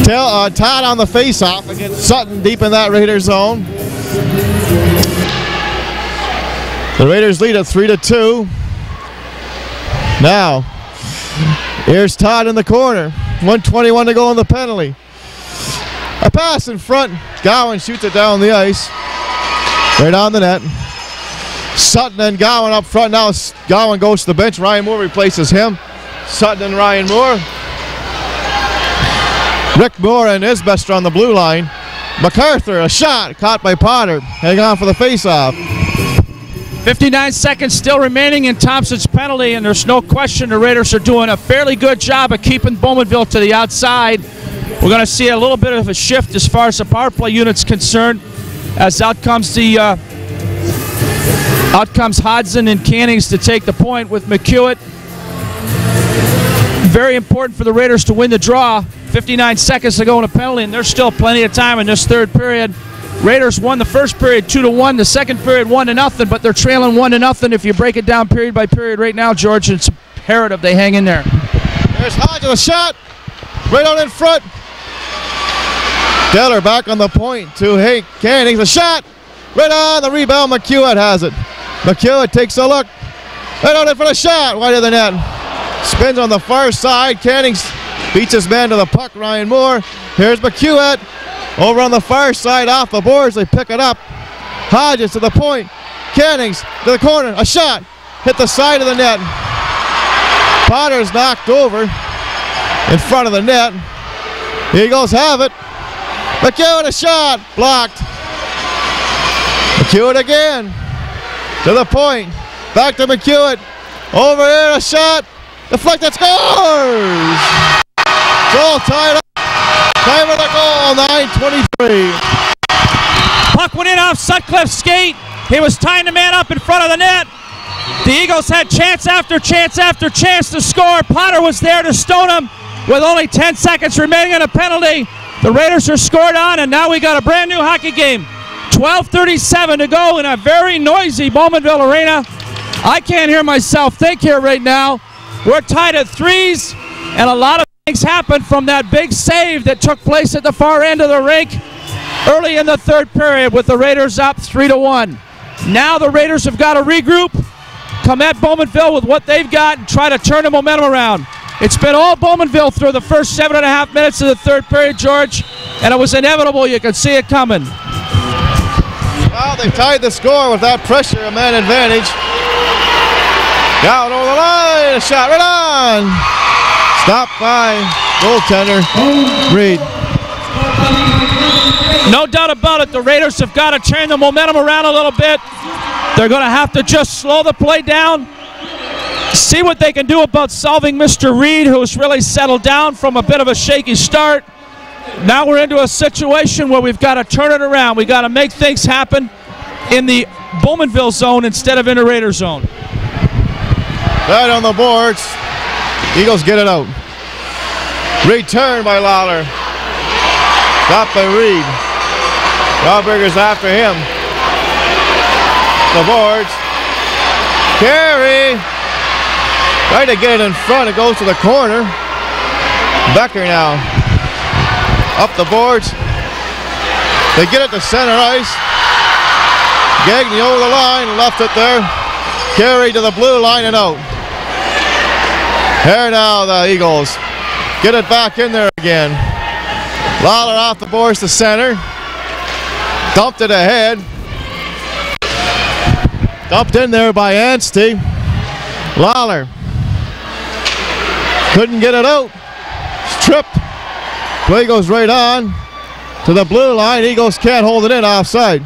Todd on the face off against Sutton deep in that Raiders zone. The Raiders lead at 3-2. Now, here's Todd in the corner. 1:21 to go on the penalty. A pass in front. Gowan shoots it down the ice. Right on the net. Sutton and Gowan up front. Now Gowan goes to the bench. Ryan Moore replaces him. Sutton and Ryan Moore. Rick Moore and Isbester on the blue line. MacArthur, a shot caught by Potter. Hang on for the face-off. 59 seconds still remaining in Thompson's penalty, and there's no question the Raiders are doing a fairly good job of keeping Bowmanville to the outside. We're going to see a little bit of a shift as far as the power play unit's concerned, as out comes Hodgins and Cannings to take the point with McQuat. Very important for the Raiders to win the draw. 59 seconds to go in a penalty, and there's still plenty of time in this third period. Raiders won the first period 2-1, the second period 1-0, but they're trailing 1-0 if you break it down period by period right now, George. It's imperative they hang in there. There's Hodgins, a shot right on in front. Gaylor back on the point to Hank Cannings, a shot right on the rebound. McQuat has it. McQuat takes a look right on it for the shot, wide of the net. Spins on the far side. Cannings beats his man to the puck, Ryan Moore. Here's McQuat. Over on the far side, off the boards, they pick it up. Hodgins to the point. Cannings to the corner, a shot. Hit the side of the net. Potter's knocked over in front of the net. Eagles have it. McQuat, a shot, blocked. McQuat again, to the point. Back to McQuat. Over here, a shot. Deflected, scores! It's all tied up. Time of the goal, 9:23. puck went in off Sutcliffe's skate. He was tying the man up in front of the net. The Eagles had chance after chance after chance to score. Potter was there to stone him with only 10 seconds remaining in a penalty. The Raiders are scored on, and now we got a brand new hockey game. 12:37 to go in a very noisy Bowmanville arena. I can't hear myself think here right now. We're tied at threes, and a lot of things happened from that big save that took place at the far end of the rink early in the third period with the Raiders up 3-1. Now the Raiders have got to regroup, come at Bowmanville with what they've got, and try to turn the momentum around. It's been all Bowmanville through the first 7.5 minutes of the third period, George, and it was inevitable. You could see it coming. Well, they tied the score with that pressure, a man advantage. Down over the line, a shot right on. Stopped by goaltender Reed. No doubt about it, the Raiders have got to turn the momentum around a little bit. They're going to have to just slow the play down, see what they can do about solving Mr. Reed, who's really settled down from a bit of a shaky start. Now we're into a situation where we've got to turn it around. We've got to make things happen in the Bowmanville zone instead of in the Raider zone. Right on the boards. Eagles get it out. Return by Lawler. Stopped by Reed. Dahlberger's after him. The boards. Carey. Trying to get it in front. It goes to the corner. Becker now. Up the boards. They get it to center ice. Gagne over the line. Left it there. Carey to the blue line and out. Here now the Eagles get it back in there again. Lawler off the boards to center. Dumped it ahead. Dumped in there by Anstey. Lawler couldn't get it out. Tripped. Play goes right on to the blue line. Eagles can't hold it in offside.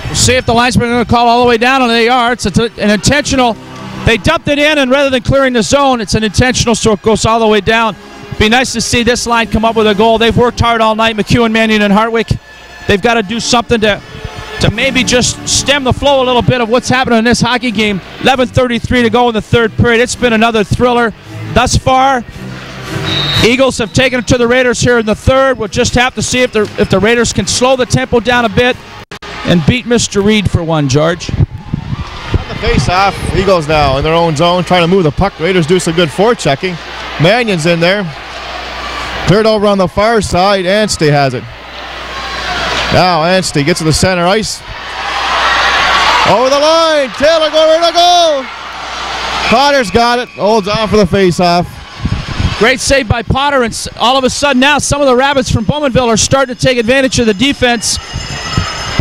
We'll see if the linesmen are going to call all the way down, and they are. It's an intentional. They dumped it in, and rather than clearing the zone, it's an intentional, so it goes all the way down. Be nice to see this line come up with a goal. They've worked hard all night, McEwen, Mannion, and Hartwick. They've got to do something to maybe just stem the flow a little bit of what's happening in this hockey game. 11:33 to go in the third period. It's been another thriller thus far. Eagles have taken it to the Raiders here in the third. We'll just have to see if the Raiders can slow the tempo down a bit and beat Mr. Reed for one, George. On the face-off, Eagles now in their own zone, trying to move the puck. Raiders do some good forechecking. Mannion's in there. Cleared over on the far side. Anstey has it. Now Anstey gets to the center ice. Over the line. Taylor going to go. Potter's got it. Holds on for the face-off. Great save by Potter, and all of a sudden now some of the Rabbits from Bowmanville are starting to take advantage of the defense.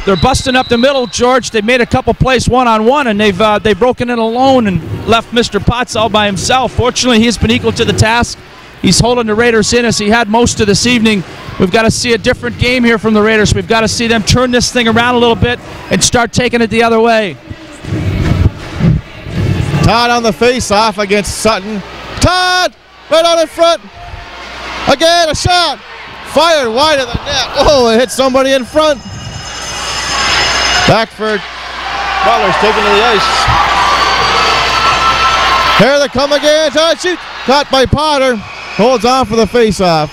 They're busting up the middle, George. They made a couple plays one-on-one, and they've broken in alone and left Mr. Potts all by himself. Fortunately, he's been equal to the task. He's holding the Raiders in as he had most of this evening. We've got to see a different game here from the Raiders. We've got to see them turn this thing around a little bit and start taking it the other way. Todd on the face-off against Sutton. Todd! Right out in front. Again, a shot. Fired wide of the net. Oh, it hit somebody in front. Backford. Butler's taken to the ice. Here they come again. Todd shoots. Caught by Potter. Holds on for the face-off.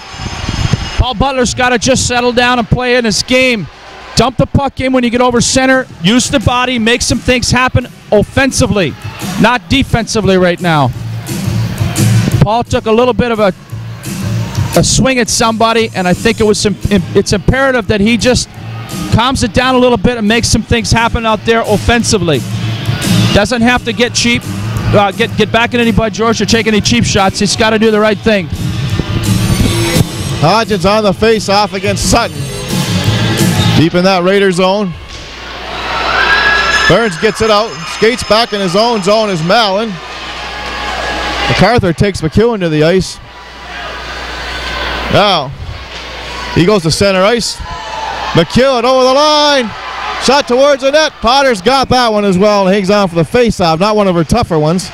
Paul Butler's got to just settle down and play in his game. Dump the puck in when you get over center. Use the body. Make some things happen offensively, not defensively right now. Paul took a little bit of a swing at somebody, and I think it's imperative that he just calms it down a little bit and makes some things happen out there offensively. Doesn't have to get cheap, get back at anybody, George, or take any cheap shots. He's got to do the right thing. Hodgins on the face-off against Sutton. Deep in that Raider zone. Burns gets it out, skates back in his own zone is Mallon. MacArthur takes McEwen to the ice. Now, he goes to center ice. McEwen over the line. Shot towards the net. Potter's got that one as well and hangs on for the face-off. Not one of her tougher ones.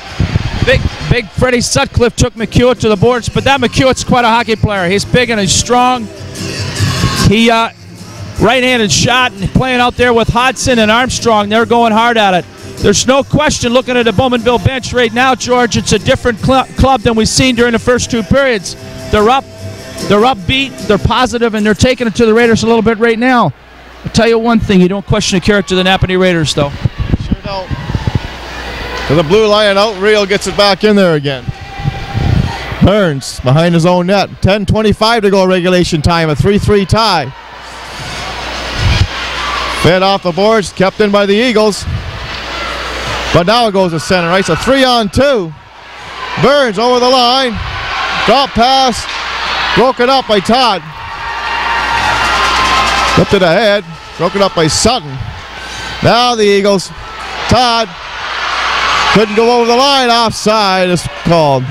Big Freddie Sutcliffe took McEwen to the boards, but that McEwen's quite a hockey player. He's big and he's strong. right-handed shot and playing out there with Hodgins and Armstrong. They're going hard at it. There's no question, looking at the Bowmanville bench right now, George, it's a different club than we've seen during the first two periods. They're up, they're upbeat, they're positive, and they're taking it to the Raiders a little bit right now. I'll tell you one thing, you don't question the character of the Napanee Raiders, though. Sure don't. So the blue line out, Real gets it back in there again. Burns behind his own net. 10:25 to go regulation time, a 3-3 tie. Fed off the boards, kept in by the Eagles. But now it goes to center ice, a 3-on-2. Burns over the line. Drop pass, broken up by Todd. Flipped it ahead, broken up by Sutton. Now the Eagles. Todd couldn't go over the line, offside is called.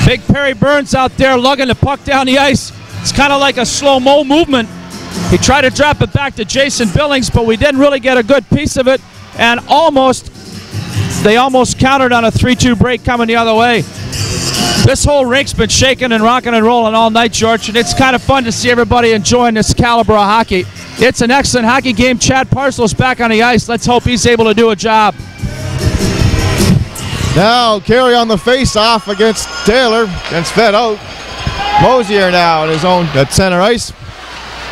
Big Perry Burns out there lugging the puck down the ice. It's kind of like a slow-mo movement. He tried to drop it back to Jason Billings, but we didn't really get a good piece of it. And they almost countered on a 3-2 break coming the other way. This whole rink's been shaking and rocking and rolling all night, George, and it's kind of fun to see everybody enjoying this caliber of hockey. It's an excellent hockey game. Chad Parcel's back on the ice. Let's hope he's able to do a job. Now Carey on the face-off against Taylor. Gets fed out. Mosier now at his own at center ice.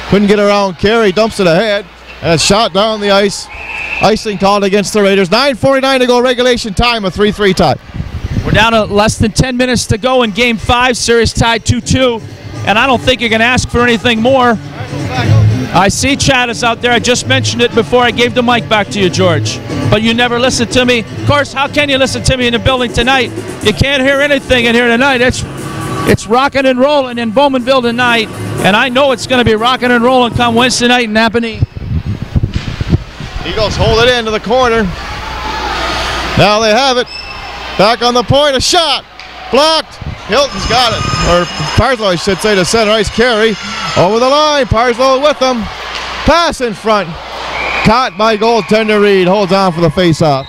Couldn't get around Carey. Dumps it ahead. And it's shot down the ice. Icing called against the Raiders. 9:49 to go regulation time. A 3-3 tie. We're down to less than 10 minutes to go in Game 5. Series tied 2-2. And I don't think you can ask for anything more. I see Chad is out there. I just mentioned it before I gave the mic back to you, George. But you never listened to me. Of course, how can you listen to me in the building tonight? You can't hear anything in here tonight. It's rocking and rolling in Bowmanville tonight. And I know it's going to be rocking and rolling come Wednesday night in Napanee. Eagles hold it into the corner. Now they have it. Back on the point, a shot. Blocked. Hilton's got it. Or Parslow, I should say, to center ice. Carey over the line. Parslow with them. Pass in front. Caught by goaltender Reed. Holds on for the face-off.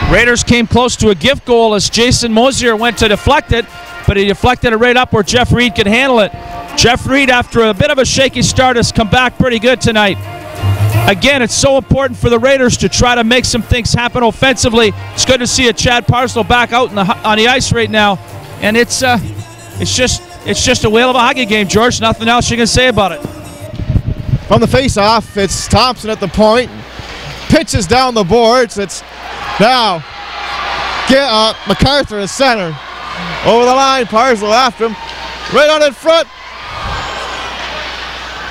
Raiders came close to a gift goal as Jason Mosier went to deflect it, but he deflected it right up where Jeff Reed could handle it. Jeff Reed, after a bit of a shaky start, has come back pretty good tonight. Again, it's so important for the Raiders to try to make some things happen offensively. It's good to see a Chad Parcel back out on the ice right now, and it's just a whale of a hockey game, George. Nothing else you can say about it. From the face-off, it's Thompson at the point. Pitches down the boards. It's now MacArthur at center. Over the line, Parcel after him. Right on in front.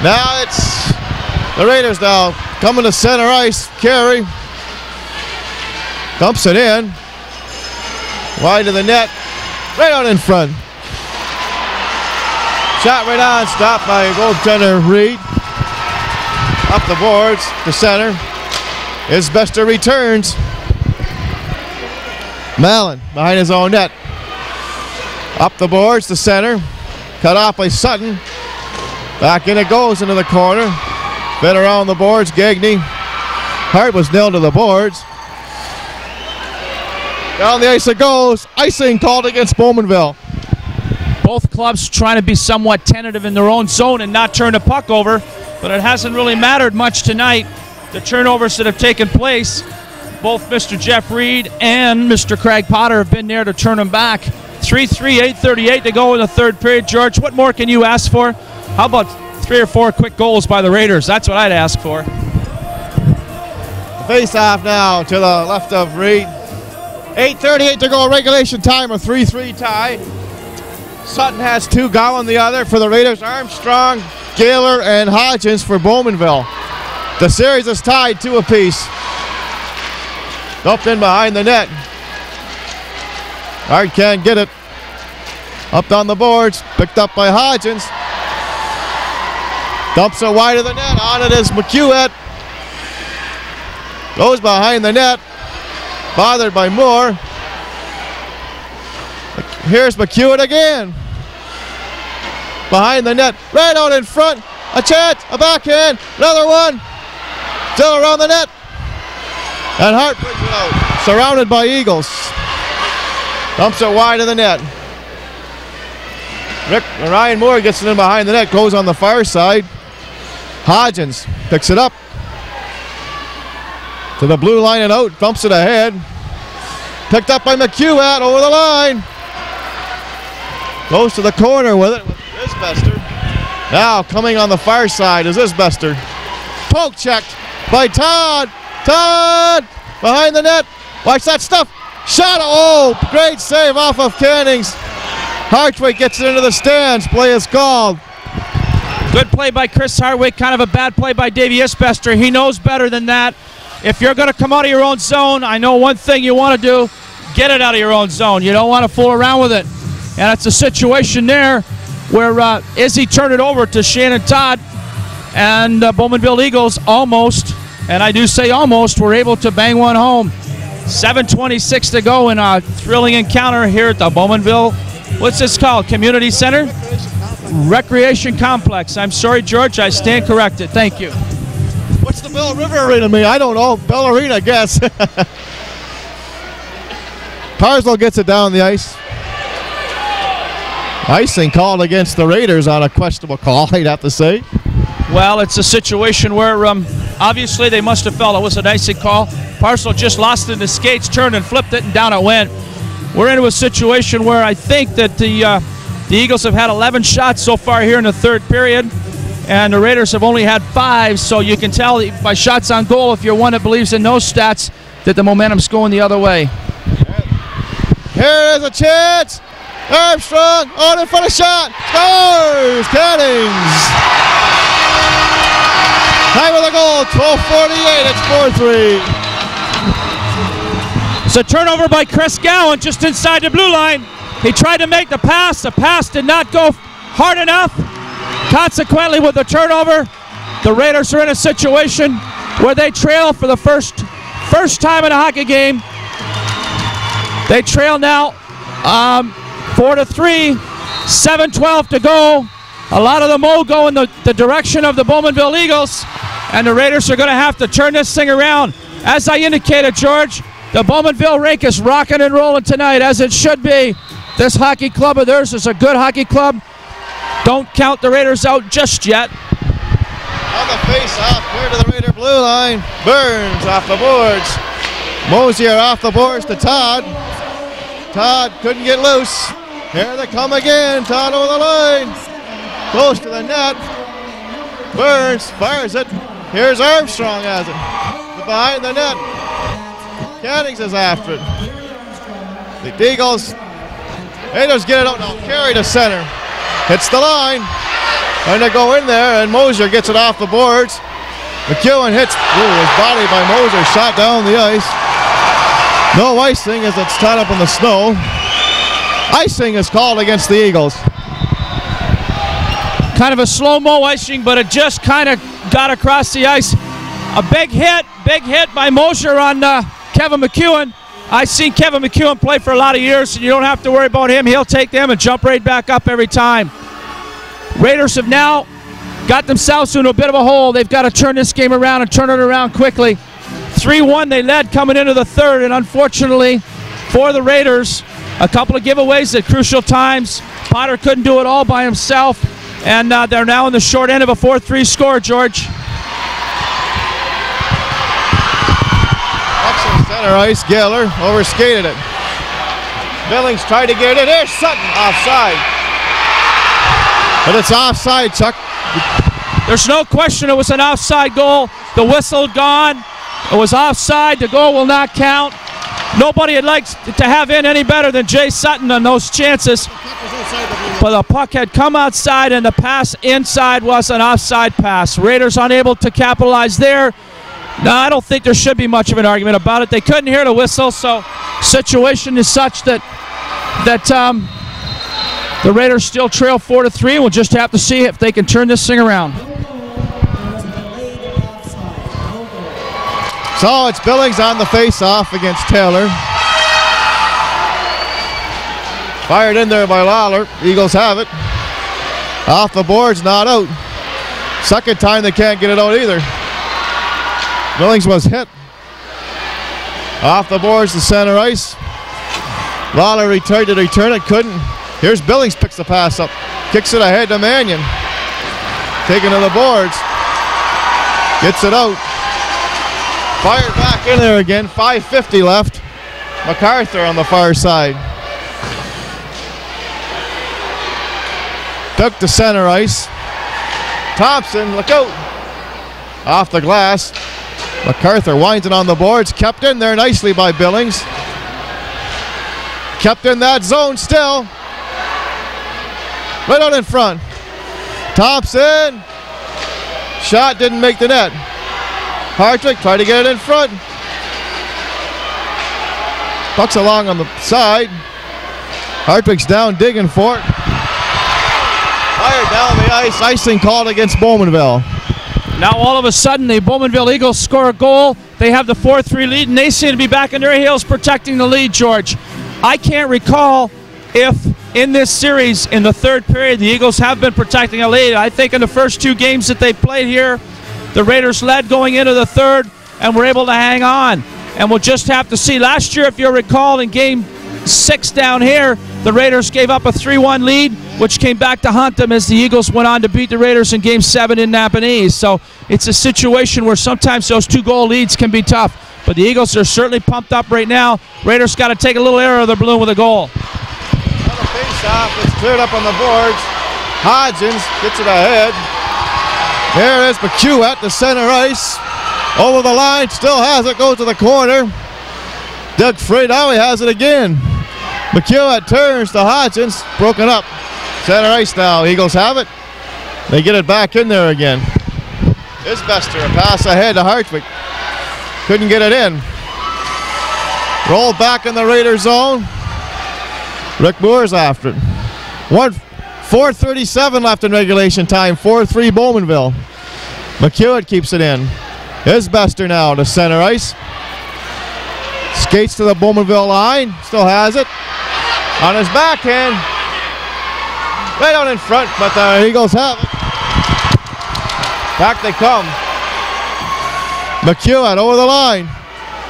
Now it's the Raiders now coming to center ice. Carey dumps it in. Wide of the net. Right on in front. Shot right on. Stopped by goaltender Reed. Up the boards to center. Isbester returns. Mallon behind his own net. Up the boards to center. Cut off by Sutton. Back in it goes into the corner. Been around the boards. Gagney. Hart was nailed to the boards. Down the ice it goes. Icing called against Bowmanville. Both clubs trying to be somewhat tentative in their own zone and not turn the puck over, but it hasn't really mattered much tonight. The turnovers that have taken place, both Mr. Jeff Reed and Mr. Craig Potter have been there to turn them back. 3-3, 8:38 to go in the third period. George, what more can you ask for? How about 3 or 4 quick goals by the Raiders? That's what I'd ask for. Face-off now to the left of Reed. 8:38 to go regulation time, a 3-3 tie. Sutton has 2, Gowan the other for the Raiders. Armstrong, Gaylor, and Hodgins for Bowmanville. The series is tied 2 apiece. Dumped in behind the net. Hart can't get it. Up on the boards, picked up by Hodgins. Dumps it wide of the net. On it is McQuat. Goes behind the net. Bothered by Moore. Here's McQuat again. Behind the net. Right out in front. A chance. A backhand. Another one. Still around the net. And Hart brings it out. Surrounded by Eagles. Dumps it wide of the net. Ryan Moore gets it in behind the net, goes on the far side. Hodgins picks it up to the blue line and out, thumps it ahead. Picked up by McQuat over the line. Goes to the corner with it. Isbester. Now coming on the far side is Isbester. Poke checked by Todd. Todd behind the net. Watch that stuff. Shot. Oh, great save off of Cannings. Hartwig gets it into the stands. Play is called. Good play by Chris Hartwig. Kind of a bad play by Davey Isbester. He knows better than that. If you're going to come out of your own zone, I know one thing you want to do, get it out of your own zone. You don't want to fool around with it. And it's a situation there where Izzy turned it over to Shannon Todd, and Bowmanville Eagles almost, and I do say almost, were able to bang one home. 7:26 to go in a thrilling encounter here at the Bowmanville, what's this called, Community Center? Recreation Complex. I'm sorry, George, I stand corrected. Thank you. What's the Bell River Arena mean? I don't know. Bell Arena, I guess. Parslow gets it down the ice. Icing called against the Raiders on a questionable call, I'd have to say. Well, it's a situation where obviously they must have felt it was an icing call. Parslow just lost it in the skates, turned and flipped it, and down it went. We're into a situation where I think that the Eagles have had 11 shots so far here in the third period, and the Raiders have only had 5, so you can tell by shots on goal, if you're one that believes in those stats, that the momentum's going the other way. Here is a chance. Armstrong on in for the shot. Scores! Cannings. Time of the goal, 12:48. It's 4-3. It's a turnover by Chris Gowan just inside the blue line. He tried to make the pass. The pass did not go hard enough. Consequently, with the turnover, the Raiders are in a situation where they trail for the first time in a hockey game. They trail now 4-3, 7:12 to go. A lot of the mo go in the direction of the Bowmanville Eagles, and the Raiders are going to have to turn this thing around. As I indicated, George, the Bowmanville rink is rocking and rolling tonight, as it should be. This hockey club of theirs is a good hockey club. Don't count the Raiders out just yet. On the face-off, clear to the Raider blue line. Burns off the boards. Mosier off the boards to Todd. Todd couldn't get loose. Here they come again. Todd over the line. Close to the net. Burns fires it. Here's Armstrong has it. Behind the net. Cannings is after it. The Eagles, Raiders get it out now. Carry to center. Hits the line. And they go in there, and Mosier gets it off the boards. McEwen hits his body by Mosier, shot down the ice. No icing as it's tied up in the snow. Icing is called against the Eagles. Kind of a slow-mo icing, but it just kind of got across the ice. A big hit by Mosier on Kevin McEwen. I've seen Kevin McEwen play for a lot of years, and you don't have to worry about him. He'll take them and jump right back up every time. Raiders have now got themselves into a bit of a hole. They've got to turn this game around and turn it around quickly. 3-1 they led coming into the third, and unfortunately for the Raiders, a couple of giveaways at crucial times. Potter couldn't do it all by himself, and they're now in the short end of a 4-3 score, George. Excellent center ice. Gaylor overskated it. Billings tried to get it in. There's Sutton offside. But it's offside, Chuck. There's no question it was an offside goal. The whistle gone. It was offside. The goal will not count. Nobody would like to have in any better than Jay Sutton on those chances. But the puck had come outside, and the pass inside was an offside pass. Raiders unable to capitalize there. No, I don't think there should be much of an argument about it. They couldn't hear the whistle, so situation is such that the Raiders still trail 4-3. We'll just have to see if they can turn this thing around. So it's Billings on the face-off against Taylor. Fired in there by Lawler. Eagles have it. Off the boards, not out. Second time they can't get it out either. Billings was hit. Off the boards to center ice. Lawler tried to return it, couldn't. Here's Billings, picks the pass up. Kicks it ahead to Mannion. Taken to the boards. Gets it out. Fired back in there again. 5:50 left. MacArthur on the far side. Took to center ice. Thompson, look out. Off the glass. MacArthur winds it on the boards. Kept in there nicely by Billings. Kept in that zone still. Right out in front. Thompson. Shot didn't make the net. Hartwig tried to get it in front. Puck's along on the side. Hartwig's down digging for it. Fired down the ice. Icing called against Bowmanville. Now all of a sudden the Bowmanville Eagles score a goal. They have the 4-3 lead and they seem to be back in their heels protecting the lead, George. I can't recall if in this series in the third period the Eagles have been protecting a lead. I think in the first two games that they played here, the Raiders led going into the third and were able to hang on. And we'll just have to see. Last year, if you'll recall, in game 6 down here, the Raiders gave up a 3-1 lead, which came back to haunt them as the Eagles went on to beat the Raiders in game 7 in Napanee. So it's a situation where sometimes those 2-goal leads can be tough. But the Eagles are certainly pumped up right now. Raiders got to take a little air out of their balloon with a goal. Another face-off. It's cleared up on the boards. Hodgins gets it ahead. There it is, McQuat, the center ice. Over the line, still has it, goes to the corner. Doug Frey, now he has it again. McQuat turns to Hodgins, broken up. Center ice now, Eagles have it. They get it back in there again. Isbester, a pass ahead to Hartwig. Couldn't get it in. Rolled back in the Raider zone. Rick Moore's after it. 4:37 left in regulation time, 4-3 Bowmanville. McQuat keeps it in. Isbester now to center ice. Skates to the Bowmanville line, still has it. On his backhand. Right out in front, but the Eagles have it. Back they come. McQuat over the line.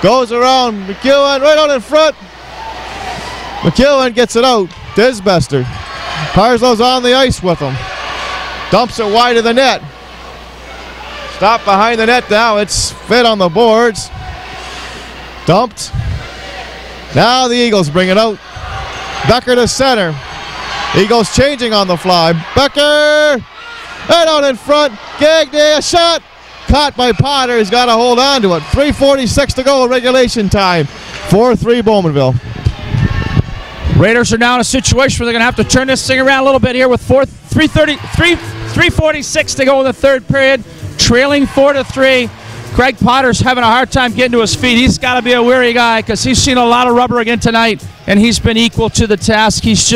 Goes around, McQuat right out in front. McQuat gets it out to Isbester. Parslow's on the ice with him. Dumps it wide of the net. Stop behind the net now. It's fit on the boards. Dumped. Now the Eagles bring it out. Becker to center. Eagles changing on the fly. Becker! Right out in front. Gagne, a shot. Caught by Potter. He's got to hold on to it. 3:46 to go in regulation time. 4-3 Bowmanville. Raiders are now in a situation where they're going to have to turn this thing around a little bit here with 3:46 to go in the third period. Trailing 4-3. Greg Potter's having a hard time getting to his feet. He's got to be a weary guy because he's seen a lot of rubber again tonight, and he's been equal to the task. He's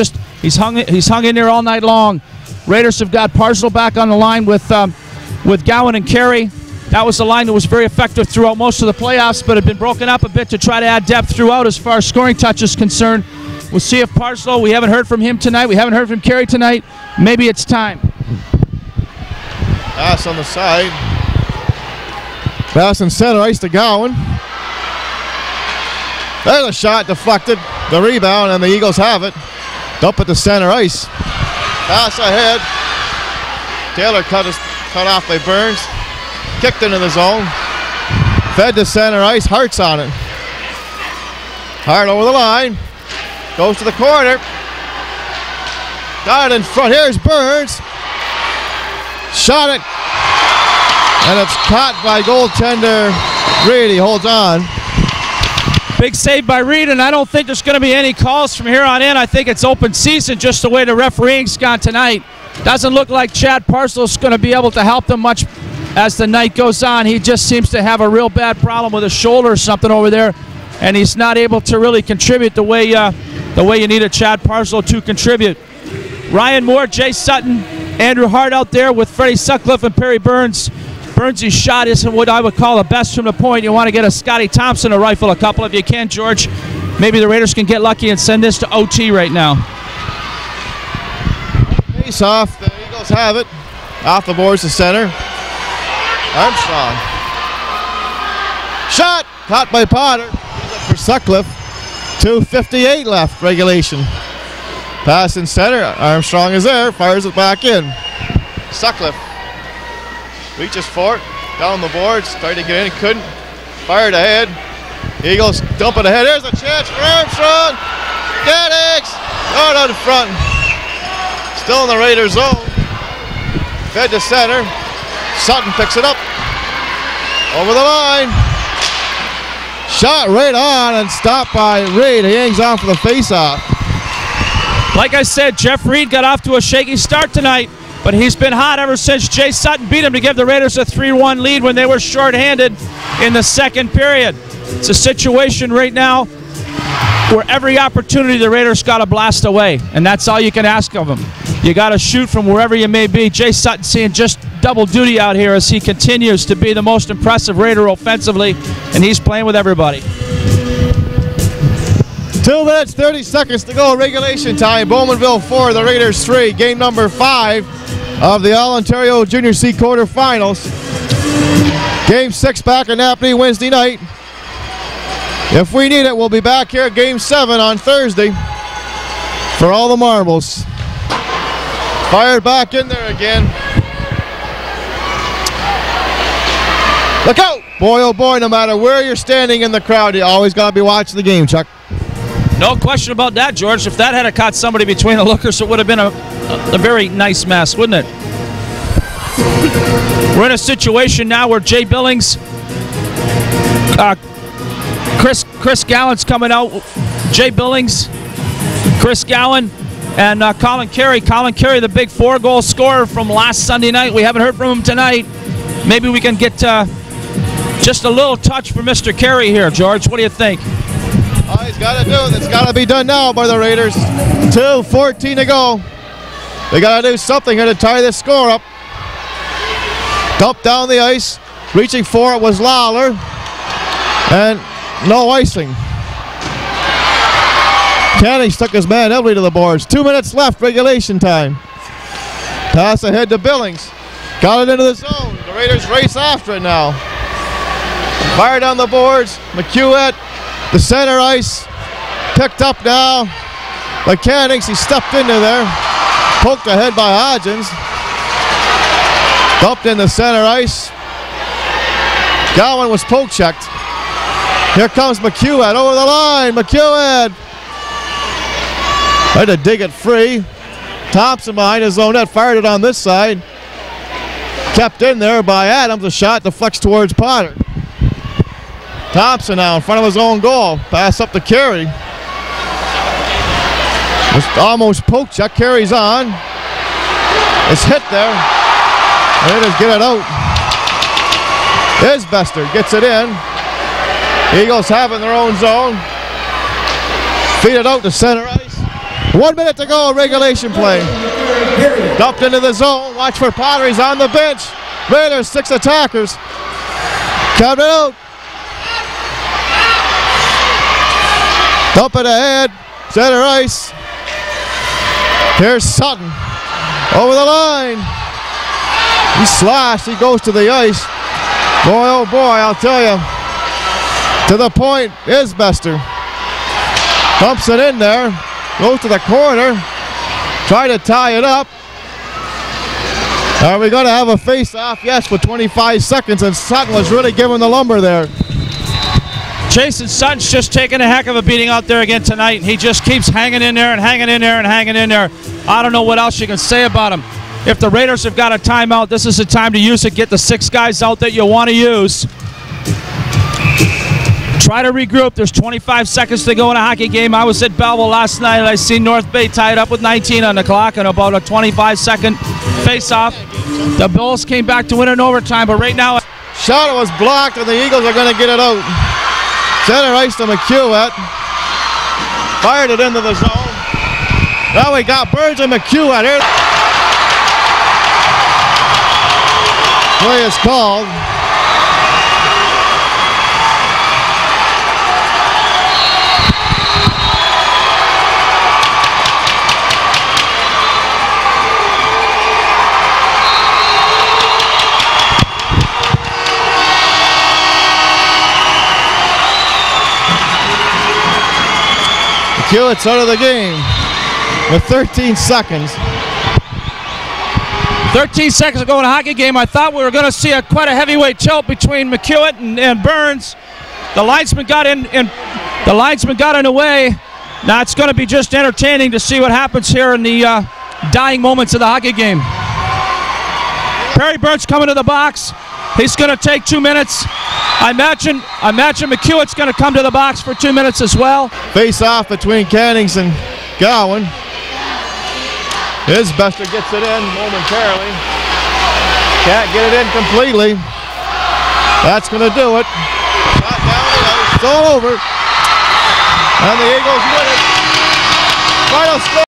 hung in there all night long. Raiders have got Parslow back on the line with Gowan and Carey. That was the line that was very effective throughout most of the playoffs, but had been broken up a bit to try to add depth throughout as far as scoring touch is concerned. We'll see if Parslow, we haven't heard from him tonight. We haven't heard from Carey tonight. Maybe it's time. Pass on the side. Pass in center ice to Gowan. There's a shot deflected. The rebound, and the Eagles have it. Dump at the center ice. Pass ahead. Taylor cut off by Burns. Kicked into the zone. Fed to center ice. Hart's on it. Hart over the line. Goes to the corner. Got it in front. Here's Burns. Shot it. And it's caught by goaltender Reed. He holds on. Big save by Reed, and I don't think there's going to be any calls from here on in. I think it's open season just the way the refereeing's gone tonight. Doesn't look like Chad Parslow's going to be able to help them much as the night goes on. He just seems to have a real bad problem with his shoulder or something over there, and he's not able to really contribute the way you need a Chad Parslow to contribute. Ryan Moore, Jay Sutton, Andrew Hart out there with Freddie Sutcliffe and Perry Burns. Burns' shot isn't what I would call the best from the point. You want to get a Scotty Thompson to rifle a couple if you can, George. Maybe the Raiders can get lucky and send this to OT right now. Face off. The Eagles have it. Off the boards to center. Armstrong. Shot. Caught by Potter. For Sutcliffe. 2:58 left regulation. Pass in center. Armstrong is there. Fires it back in. Sutcliffe reaches for it. Down the boards. Tried to get in. Couldn't. Fired ahead. Eagles dump it ahead. There's a chance for Armstrong. Cannings. Out in front. Still in the Raiders zone. Fed to center. Sutton picks it up. Over the line. Shot right on and stopped by Reed. He hangs on for the face-off. Like I said, Jeff Reed got off to a shaky start tonight, but he's been hot ever since Jay Sutton beat him to give the Raiders a 3-1 lead when they were shorthanded in the second period. It's a situation right now where every opportunity the Raiders got to blast away, and that's all you can ask of them. You got to shoot from wherever you may be. Jay Sutton seeing just double duty out here as he continues to be the most impressive Raider offensively, and he's playing with everybody. 2 minutes, 30 seconds to go, regulation time. Bowmanville 4, the Raiders 3. Game number 5 of the All-Ontario Junior C quarterfinals. Game 6 back in Napanee Wednesday night. If we need it, we'll be back here at Game 7 on Thursday for all the marbles. Fired back in there again. Look out! Boy, oh boy, no matter where you're standing in the crowd, you always got to be watching the game, Chuck. No question about that, George. If that had caught somebody between the lookers, it would have been a very nice mess, wouldn't it? We're in a situation now where Jay Billings, Chris Gallen's coming out. Jay Billings, Chris Gallen, and Colin Carey. Colin Carey, the big 4-goal scorer from last Sunday night. We haven't heard from him tonight. Maybe we can get just a little touch for Mr. Carey here, George. What do you think? Oh, he's got to do it. It's got to be done now by the Raiders. 2:14 to go. They got to do something here to tie this score up. Dumped down the ice. Reaching for it was Lawler. And no icing. Cannings took his man heavily to the boards. 2 minutes left, regulation time. Pass ahead to Billings. Got it into the zone. The Raiders race after it now. Fired on the boards. McQuat, the center ice. Picked up now by Cannings. He stepped into there. Poked ahead by Hodgins. Dumped in the center ice. Gowan was poke checked. Here comes McQuat over the line. McQuat tried to dig it free. Thompson behind his own net. Fired it on this side. Kept in there by Adams. The shot deflects towards Potter. Thompson now in front of his own goal. Pass up to Carey. It's almost poke check. Carries on. It's hit there. Raiders get it out. Isbester gets it in. Eagles have it in their own zone. Feed it out to center ice. 1 minute to go, regulation play. Dumped into the zone. Watch for Potter. He's on the bench. Raiders, 6 attackers. Count it out. Dump it ahead. Center ice. Here's Sutton. Over the line. He slashed. He goes to the ice. Boy, oh boy, I'll tell you. To the point, Isbester. Dumps it in there. Goes to the corner. Try to tie it up. Are we going to have a face-off? Yes, for 25 seconds, and Sutton was really giving the lumber there. Jason Sutton's just taking a heck of a beating out there again tonight. He just keeps hanging in there and hanging in there and hanging in there. I don't know what else you can say about him. If the Raiders have got a timeout, this is the time to use it. Get the 6 guys out that you want to use. Try to regroup. There's 25 seconds to go in a hockey game. I was at Belleville last night, and I seen North Bay tied up with 19 on the clock and about a 25-second face-off. The Bulls came back to win in overtime, but right now... Shot was blocked, and the Eagles are going to get it out. Center ice to McQuat. Fired it into the zone. Now we got Burns and McQuat here. Play is called. McQuat's out of the game. with 13 seconds. 13 seconds to go in a hockey game. I thought we were going to see quite a heavyweight tilt between McQuat and Burns. The linesman got in the way. Now it's going to be just entertaining to see what happens here in the dying moments of the hockey game. Perry Burns coming to the box. He's going to take 2 minutes. I imagine McQuat's going to come to the box for 2 minutes as well. Face off between Cannings and Gowan. Isbester gets it in momentarily. Can't get it in completely. That's going to do it. Not down the ice. It's all over. And the Eagles win it. Final score.